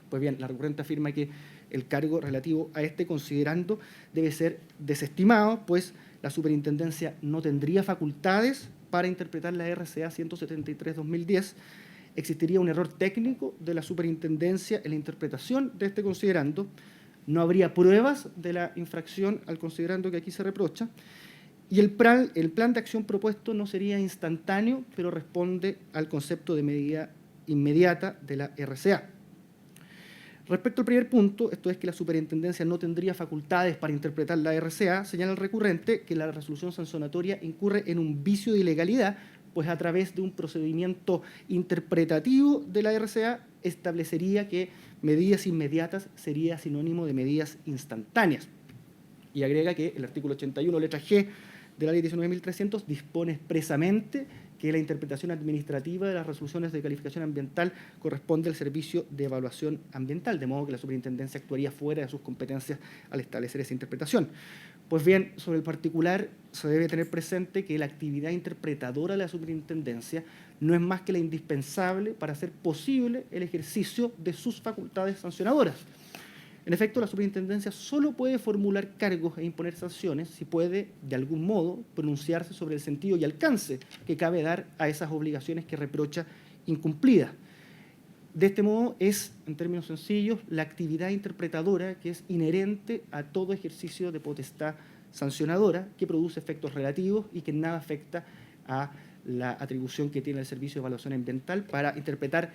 Pues bien, la recurrente afirma que el cargo relativo a este considerando debe ser desestimado, pues la superintendencia no tendría facultades para interpretar la RCA 173-2010, existiría un error técnico de la superintendencia en la interpretación de este considerando, no habría pruebas de la infracción al considerando que aquí se reprocha, y el plan de acción propuesto no sería instantáneo, pero responde al concepto de medida inmediata de la RCA. Respecto al primer punto, esto es que la superintendencia no tendría facultades para interpretar la RCA, señala el recurrente que la resolución sancionatoria incurre en un vicio de ilegalidad, pues a través de un procedimiento interpretativo de la RCA establecería que medidas inmediatas sería sinónimo de medidas instantáneas. Y agrega que el artículo 81, letra G de la Ley 19.300 dispone expresamente que la interpretación administrativa de las resoluciones de calificación ambiental corresponde al Servicio de Evaluación Ambiental, de modo que la superintendencia actuaría fuera de sus competencias al establecer esa interpretación. Pues bien, sobre el particular se debe tener presente que la actividad interpretadora de la superintendencia no es más que la indispensable para hacer posible el ejercicio de sus facultades sancionadoras. En efecto, la superintendencia solo puede formular cargos e imponer sanciones si puede, de algún modo, pronunciarse sobre el sentido y alcance que cabe dar a esas obligaciones que reprocha incumplidas. De este modo es, en términos sencillos, la actividad interpretadora que es inherente a todo ejercicio de potestad sancionadora que produce efectos relativos y que en nada afecta a la atribución que tiene el Servicio de Evaluación Ambiental para interpretar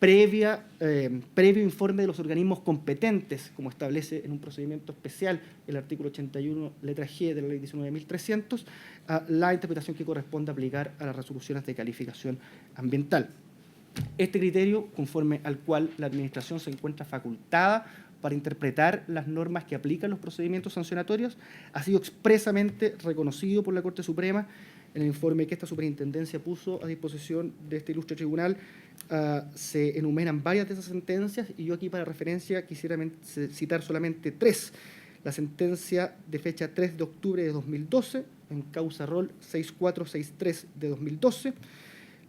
previo informe de los organismos competentes, como establece en un procedimiento especial el artículo 81, letra G de la Ley 19.300, la interpretación que corresponde aplicar a las resoluciones de calificación ambiental. Este criterio, conforme al cual la Administración se encuentra facultada para interpretar las normas que aplican los procedimientos sancionatorios, ha sido expresamente reconocido por la Corte Suprema en el informe que esta superintendencia puso a disposición de este ilustre tribunal. Se enumeran varias de esas sentencias y yo aquí para referencia quisiera citar solamente tres. La sentencia de fecha 3 de octubre de 2012, en causa rol 6463 de 2012,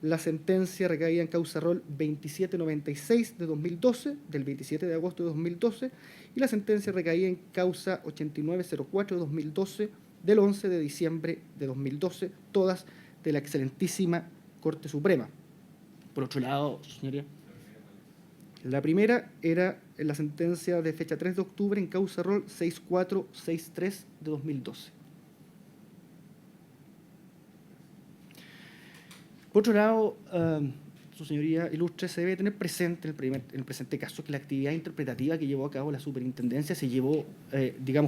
la sentencia recaída en causa rol 2796 de 2012, del 27 de agosto de 2012, y la sentencia recaída en causa 8904 de 2012, del 11 de diciembre de 2012, todas de la excelentísima Corte Suprema. Por otro lado, señoría, la primera era la sentencia de fecha 3 de octubre en causa rol 6463 de 2012. Por otro lado, su señoría ilustre, se debe tener presente en el presente caso que la actividad interpretativa que llevó a cabo la superintendencia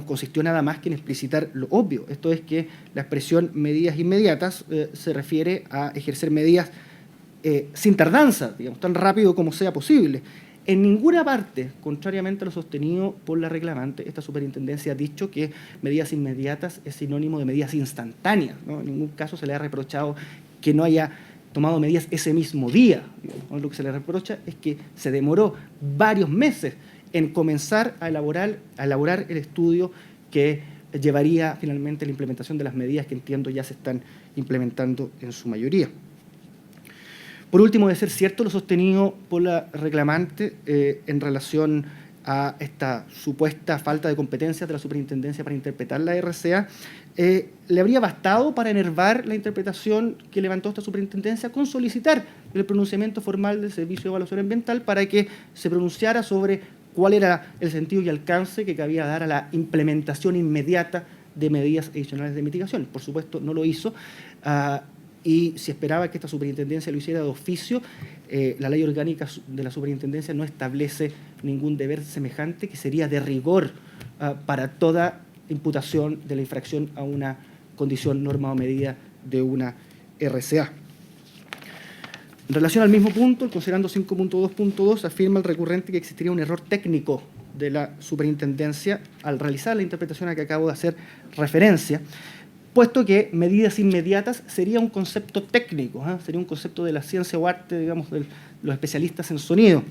consistió nada más que en explicitar lo obvio. Esto es que la expresión medidas inmediatas se refiere a ejercer medidas sin tardanza, tan rápido como sea posible. En ninguna parte, contrariamente a lo sostenido por la reclamante, esta superintendencia ha dicho que medidas inmediatas es sinónimo de medidas instantáneas, ¿no? En ningún caso se le ha reprochado que no haya tomado medidas ese mismo día. Lo que se le reprocha es que se demoró varios meses en comenzar a elaborar el estudio que llevaría finalmente a la implementación de las medidas que entiendo ya se están implementando en su mayoría. Por último, de ser cierto lo sostenido por la reclamante en relación a esta supuesta falta de competencia de la superintendencia para interpretar la RCA, le habría bastado para enervar la interpretación que levantó esta superintendencia con solicitar el pronunciamiento formal del Servicio de Evaluación Ambiental para que se pronunciara sobre cuál era el sentido y alcance que cabía dar a la implementación inmediata de medidas adicionales de mitigación. Por supuesto, no lo hizo, y si esperaba que esta superintendencia lo hiciera de oficio, la ley orgánica de la superintendencia no establece ningún deber semejante que sería de rigor para toda imputación de la infracción a una condición, norma o medida de una RCA. En relación al mismo punto, el considerando 5.2.2 afirma el recurrente que existiría un error técnico de la superintendencia al realizar la interpretación a que acabo de hacer referencia, puesto que medidas inmediatas sería un concepto técnico, sería un concepto de la ciencia o arte, digamos, de los especialistas en sonido,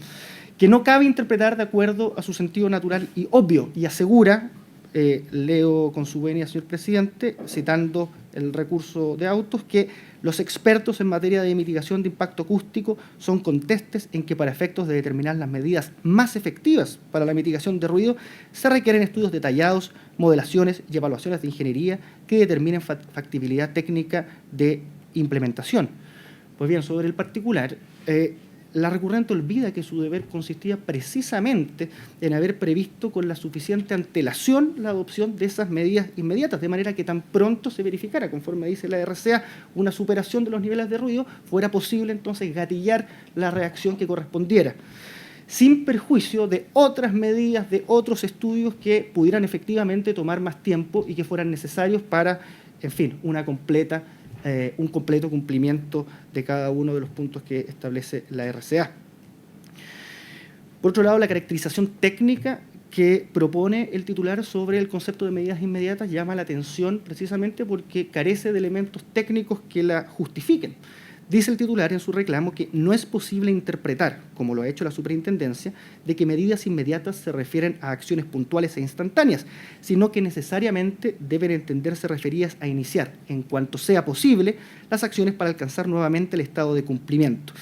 que no cabe interpretar de acuerdo a su sentido natural y obvio, y asegura, leo con su venia, señor presidente, citando el recurso de autos, que los expertos en materia de mitigación de impacto acústico son contestes en que para efectos de determinar las medidas más efectivas para la mitigación de ruido se requieren estudios detallados, modelaciones y evaluaciones de ingeniería que determinen factibilidad técnica de implementación. Pues bien, sobre el particular, la recurrente olvida que su deber consistía precisamente en haber previsto con la suficiente antelación la adopción de esas medidas inmediatas, de manera que tan pronto se verificara, conforme dice la RCA, una superación de los niveles de ruido, fuera posible entonces gatillar la reacción que correspondiera, sin perjuicio de otras medidas, de otros estudios que pudieran efectivamente tomar más tiempo y que fueran necesarios para, en fin, un completo cumplimiento de cada uno de los puntos que establece la RCA. Por otro lado, la caracterización técnica que propone el titular sobre el concepto de medidas inmediatas llama la atención precisamente porque carece de elementos técnicos que la justifiquen. Dice el titular en su reclamo que no es posible interpretar, como lo ha hecho la superintendencia, de que medidas inmediatas se refieren a acciones puntuales e instantáneas, sino que necesariamente deben entenderse referidas a iniciar, en cuanto sea posible, las acciones para alcanzar nuevamente el estado de cumplimiento.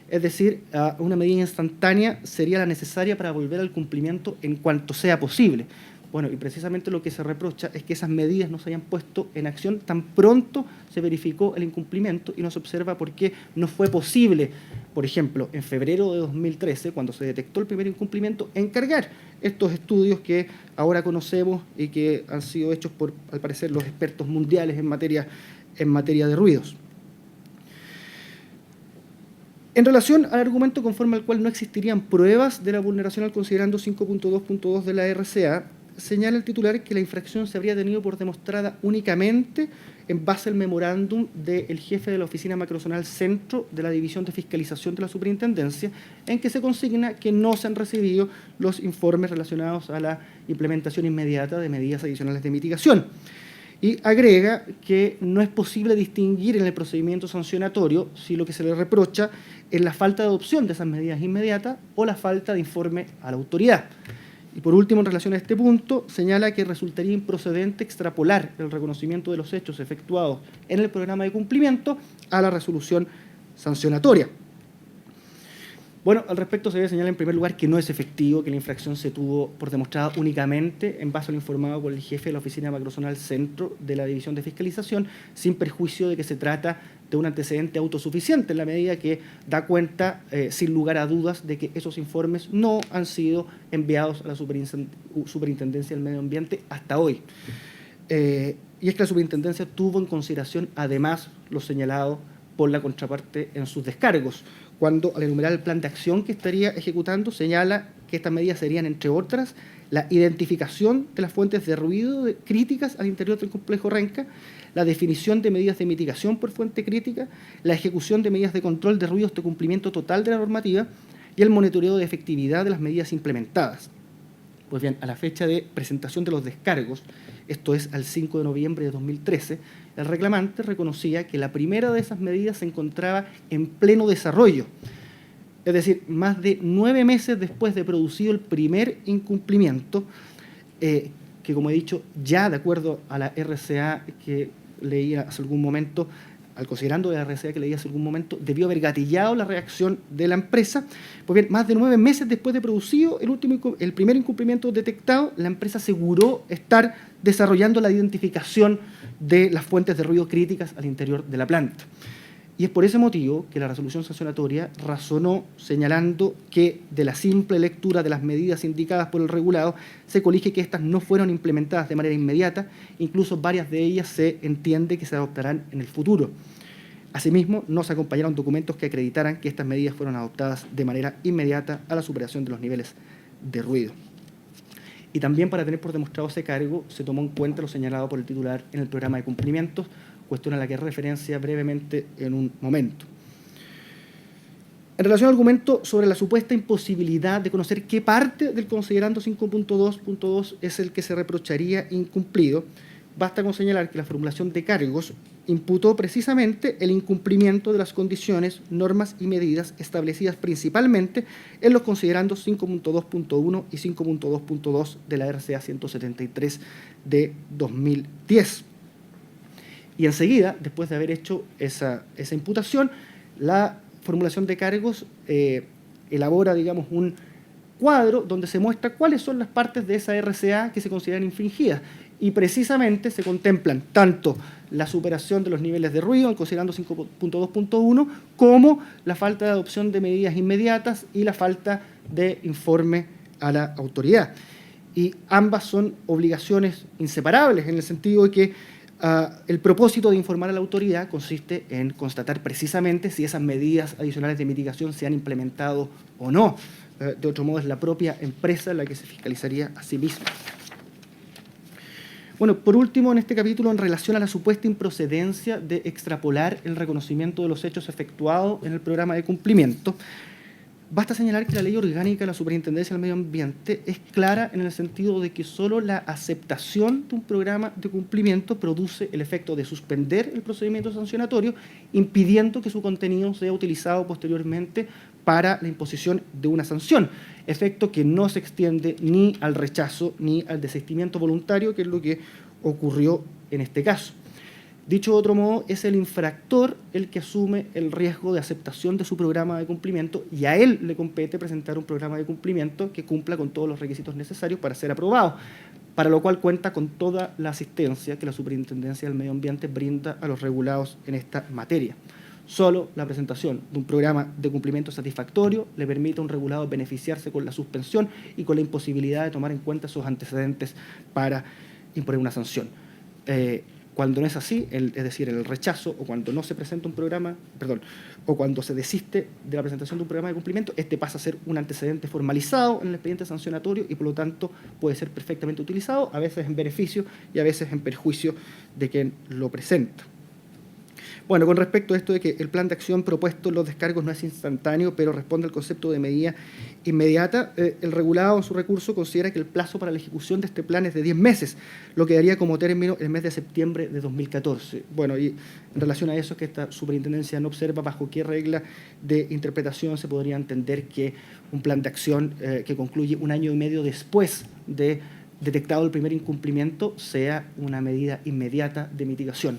Es decir, una medida instantánea sería la necesaria para volver al cumplimiento en cuanto sea posible. Bueno, y precisamente lo que se reprocha es que esas medidas no se hayan puesto en acción tan pronto se verificó el incumplimiento y no se observa por qué no fue posible, por ejemplo, en febrero de 2013, cuando se detectó el primer incumplimiento, encargar estos estudios que ahora conocemos y que han sido hechos por, al parecer, los expertos mundiales en materia de ruidos. En relación al argumento conforme al cual no existirían pruebas de la vulneración al considerando 5.2.2 de la RCA, señala el titular que la infracción se habría tenido por demostrada únicamente en base al memorándum del jefe de la Oficina Macrozonal Centro de la División de Fiscalización de la Superintendencia, en que se consigna que no se han recibido los informes relacionados a la implementación inmediata de medidas adicionales de mitigación. Y agrega que no es posible distinguir en el procedimiento sancionatorio si lo que se le reprocha es la falta de adopción de esas medidas inmediatas o la falta de informe a la autoridad. Y por último, en relación a este punto, señala que resultaría improcedente extrapolar el reconocimiento de los hechos efectuados en el programa de cumplimiento a la resolución sancionatoria. Bueno, al respecto se debe señalar en primer lugar que no es efectivo, que la infracción se tuvo por demostrada únicamente en base a lo informado por el jefe de la Oficina Macrozonal Centro de la División de Fiscalización, sin perjuicio de que se trata de un antecedente autosuficiente, en la medida que da cuenta, sin lugar a dudas, de que esos informes no han sido enviados a la Superintendencia del Medio Ambiente hasta hoy. Y es que la Superintendencia tuvo en consideración, además, lo señalado por la contraparte en sus descargos, cuando al enumerar el plan de acción que estaría ejecutando señala que estas medidas serían, entre otras, la identificación de las fuentes de ruido críticas al interior del complejo Renca, la definición de medidas de mitigación por fuente crítica, la ejecución de medidas de control de ruidos de cumplimiento total de la normativa y el monitoreo de efectividad de las medidas implementadas. Pues bien, a la fecha de presentación de los descargos, esto es al 5 de noviembre de 2013, el reclamante reconocía que la primera de esas medidas se encontraba en pleno desarrollo. Es decir, más de 9 meses después de producido el primer incumplimiento, que como he dicho, ya de acuerdo a la RCA que leía hace algún momento, al considerando de la RCA que leía hace algún momento, debió haber gatillado la reacción de la empresa. Pues bien, más de 9 meses después de producido el primer incumplimiento detectado, la empresa aseguró estar desarrollando la identificación de las fuentes de ruido críticas al interior de la planta. Y es por ese motivo que la resolución sancionatoria razonó señalando que de la simple lectura de las medidas indicadas por el regulado se colige que éstas no fueron implementadas de manera inmediata, incluso varias de ellas se entiende que se adoptarán en el futuro. Asimismo, no se acompañaron documentos que acreditaran que estas medidas fueron adoptadas de manera inmediata a la superación de los niveles de ruido. Y también para tener por demostrado ese cargo se tomó en cuenta lo señalado por el titular en el programa de cumplimientos, cuestión a la que referencia brevemente en un momento. En relación al argumento sobre la supuesta imposibilidad de conocer qué parte del considerando 5.2.2 es el que se reprocharía incumplido, basta con señalar que la formulación de cargos imputó precisamente el incumplimiento de las condiciones, normas y medidas establecidas principalmente en los considerandos 5.2.1 y 5.2.2 de la RCA 173 de 2010. Y enseguida, después de haber hecho esa imputación, la formulación de cargos elabora, digamos, un cuadro donde se muestra cuáles son las partes de esa RCA que se consideran infringidas. y precisamente se contemplan tanto la superación de los niveles de ruido, considerando 5.2.1, como la falta de adopción de medidas inmediatas y la falta de informe a la autoridad. Y ambas son obligaciones inseparables, en el sentido de que el propósito de informar a la autoridad consiste en constatar precisamente si esas medidas adicionales de mitigación se han implementado o no. De otro modo, es la propia empresa la que se fiscalizaría a sí misma. Bueno, por último, en este capítulo, en relación a la supuesta improcedencia de extrapolar el reconocimiento de los hechos efectuados en el programa de cumplimiento, basta señalar que la Ley Orgánica de la Superintendencia del Medio Ambiente es clara en el sentido de que solo la aceptación de un programa de cumplimiento produce el efecto de suspender el procedimiento sancionatorio, impidiendo que su contenido sea utilizado posteriormente para la imposición de una sanción, efecto que no se extiende ni al rechazo ni al desistimiento voluntario, que es lo que ocurrió en este caso. Dicho de otro modo, es el infractor el que asume el riesgo de aceptación de su programa de cumplimiento y a él le compete presentar un programa de cumplimiento que cumpla con todos los requisitos necesarios para ser aprobado, para lo cual cuenta con toda la asistencia que la Superintendencia del Medio Ambiente brinda a los regulados en esta materia. Solo la presentación de un programa de cumplimiento satisfactorio le permite a un regulado beneficiarse con la suspensión y con la imposibilidad de tomar en cuenta sus antecedentes para imponer una sanción. Cuando no es así, es decir, el rechazo o cuando no se presenta un programa, o cuando se desiste de la presentación de un programa de cumplimiento, este pasa a ser un antecedente formalizado en el expediente sancionatorio y por lo tanto puede ser perfectamente utilizado, a veces en beneficio y a veces en perjuicio de quien lo presenta. Bueno, con respecto a esto de que el plan de acción propuesto en los descargos no es instantáneo, pero responde al concepto de medida inmediata, el regulado en su recurso considera que el plazo para la ejecución de este plan es de 10 meses, lo que daría como término el mes de septiembre de 2014. Bueno, y en relación a eso es que esta superintendencia no observa bajo qué regla de interpretación se podría entender que un plan de acción que concluye 1 año y medio después de detectado el primer incumplimiento sea una medida inmediata de mitigación.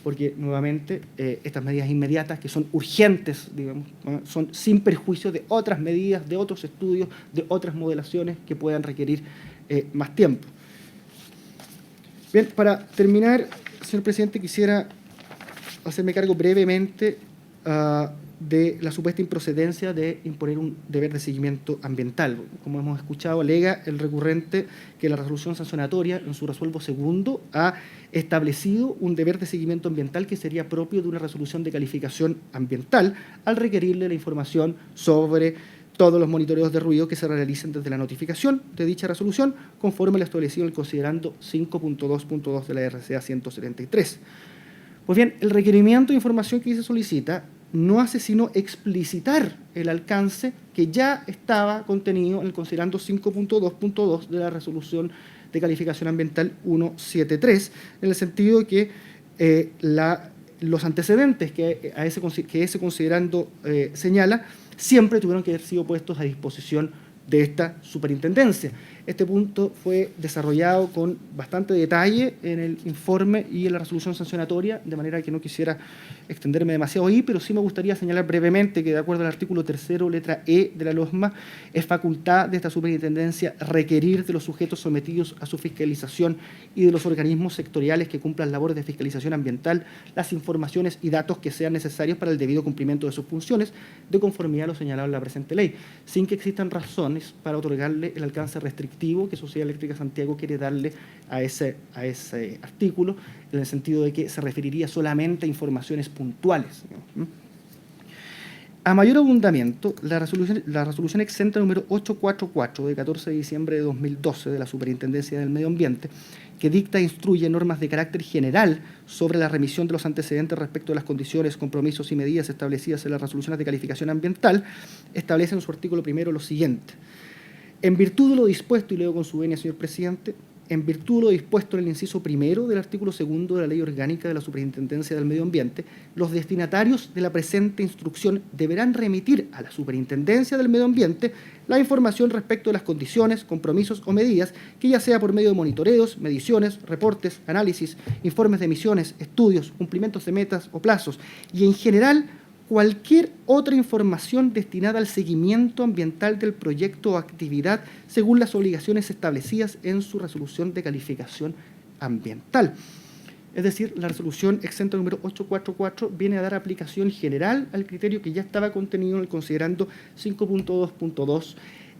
Porque nuevamente estas medidas inmediatas, que son urgentes, digamos, son sin perjuicio de otras medidas, de otros estudios, de otras modelaciones que puedan requerir más tiempo. Bien, para terminar, señor presidente, quisiera hacerme cargo brevemente de la supuesta improcedencia de imponer un deber de seguimiento ambiental. Como hemos escuchado, alega el recurrente que la resolución sancionatoria, en su resuelvo segundo, ha establecido un deber de seguimiento ambiental que sería propio de una resolución de calificación ambiental al requerirle la información sobre todos los monitoreos de ruido que se realicen desde la notificación de dicha resolución, conforme lo establecido en el considerando 5.2.2 de la RCA 173. Pues bien, el requerimiento de información que se solicita no hace sino explicitar el alcance que ya estaba contenido en el considerando 5.2.2 de la resolución de calificación ambiental 173, en el sentido de que los antecedentes que ese considerando señala siempre tuvieron que haber sido puestos a disposición de esta superintendencia. Este punto fue desarrollado con bastante detalle en el informe y en la resolución sancionatoria, de manera que no quisiera extenderme demasiado ahí, pero sí me gustaría señalar brevemente que, de acuerdo al artículo 3º, letra E de la LOSMA, es facultad de esta superintendencia requerir de los sujetos sometidos a su fiscalización y de los organismos sectoriales que cumplan labores de fiscalización ambiental las informaciones y datos que sean necesarios para el debido cumplimiento de sus funciones, de conformidad a lo señalado en la presente ley, sin que existan razones para otorgarle el alcance restrictivo que Sociedad Eléctrica Santiago quiere darle a ese artículo, en el sentido de que se referiría solamente a informaciones puntuales. A mayor abundamiento, la resolución exenta número 844 de 14 de diciembre de 2012 de la Superintendencia del Medio Ambiente, que dicta e instruye normas de carácter general sobre la remisión de los antecedentes respecto de las condiciones, compromisos y medidas establecidas en las resoluciones de calificación ambiental, establece en su artículo primero lo siguiente. En virtud de lo dispuesto, y leo con su venia, señor presidente, en virtud de lo dispuesto en el inciso primero del artículo segundo de la Ley Orgánica de la Superintendencia del Medio Ambiente, los destinatarios de la presente instrucción deberán remitir a la Superintendencia del Medio Ambiente la información respecto de las condiciones, compromisos o medidas que, ya sea por medio de monitoreos, mediciones, reportes, análisis, informes de emisiones, estudios, cumplimientos de metas o plazos, y en general cualquier otra información destinada al seguimiento ambiental del proyecto o actividad según las obligaciones establecidas en su resolución de calificación ambiental. Es decir, la resolución exenta número 844 viene a dar aplicación general al criterio que ya estaba contenido en el considerando 5.2.2,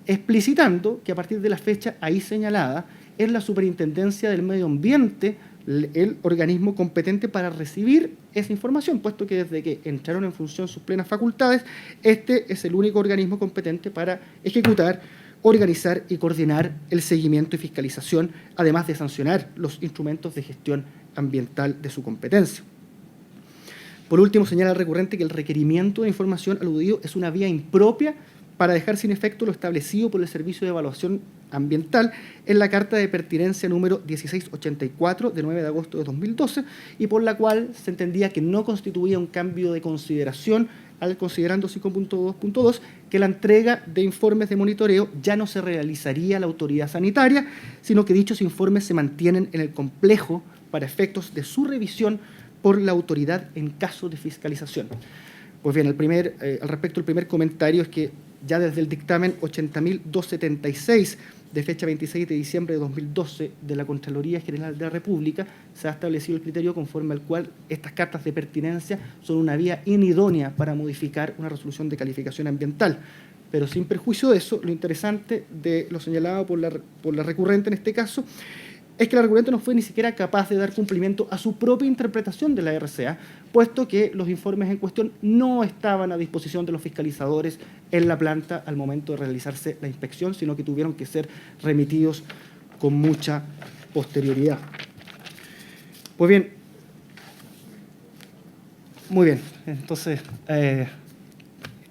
explicitando que a partir de la fecha ahí señalada es la Superintendencia del Medio Ambiente el organismo competente para recibir esa información, puesto que desde que entraron en función sus plenas facultades, este es el único organismo competente para ejecutar, organizar y coordinar el seguimiento y fiscalización, además de sancionar los instrumentos de gestión ambiental de su competencia. Por último, señala el recurrente que el requerimiento de información aludido es una vía impropia para dejar sin efecto lo establecido por el Servicio de Evaluación Ambiental en la Carta de Pertinencia número 1684 de 9 de agosto de 2012 y por la cual se entendía que no constituía un cambio de consideración al considerando 5.2.2 que la entrega de informes de monitoreo ya no se realizaría a la autoridad sanitaria, sino que dichos informes se mantienen en el complejo para efectos de su revisión por la autoridad en caso de fiscalización. Pues bien, al respecto, el primer comentario es que ya desde el dictamen 80.276 de fecha 26 de diciembre de 2012 de la Contraloría General de la República se ha establecido el criterio conforme al cual estas cartas de pertinencia son una vía inidónea para modificar una resolución de calificación ambiental. Pero sin perjuicio de eso, lo interesante de lo señalado por la recurrente en este caso es que la recurrente no fue ni siquiera capaz de dar cumplimiento a su propia interpretación de la RCA, puesto que los informes en cuestión no estaban a disposición de los fiscalizadores en la planta al momento de realizarse la inspección, sino que tuvieron que ser remitidos con mucha posterioridad. Pues bien, muy bien, entonces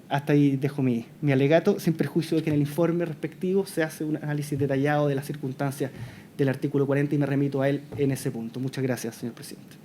hasta ahí dejo mi alegato, sin perjuicio de que en el informe respectivo se hace un análisis detallado de las circunstancias del artículo 40 y me remito a él en ese punto. Muchas gracias, señor presidente.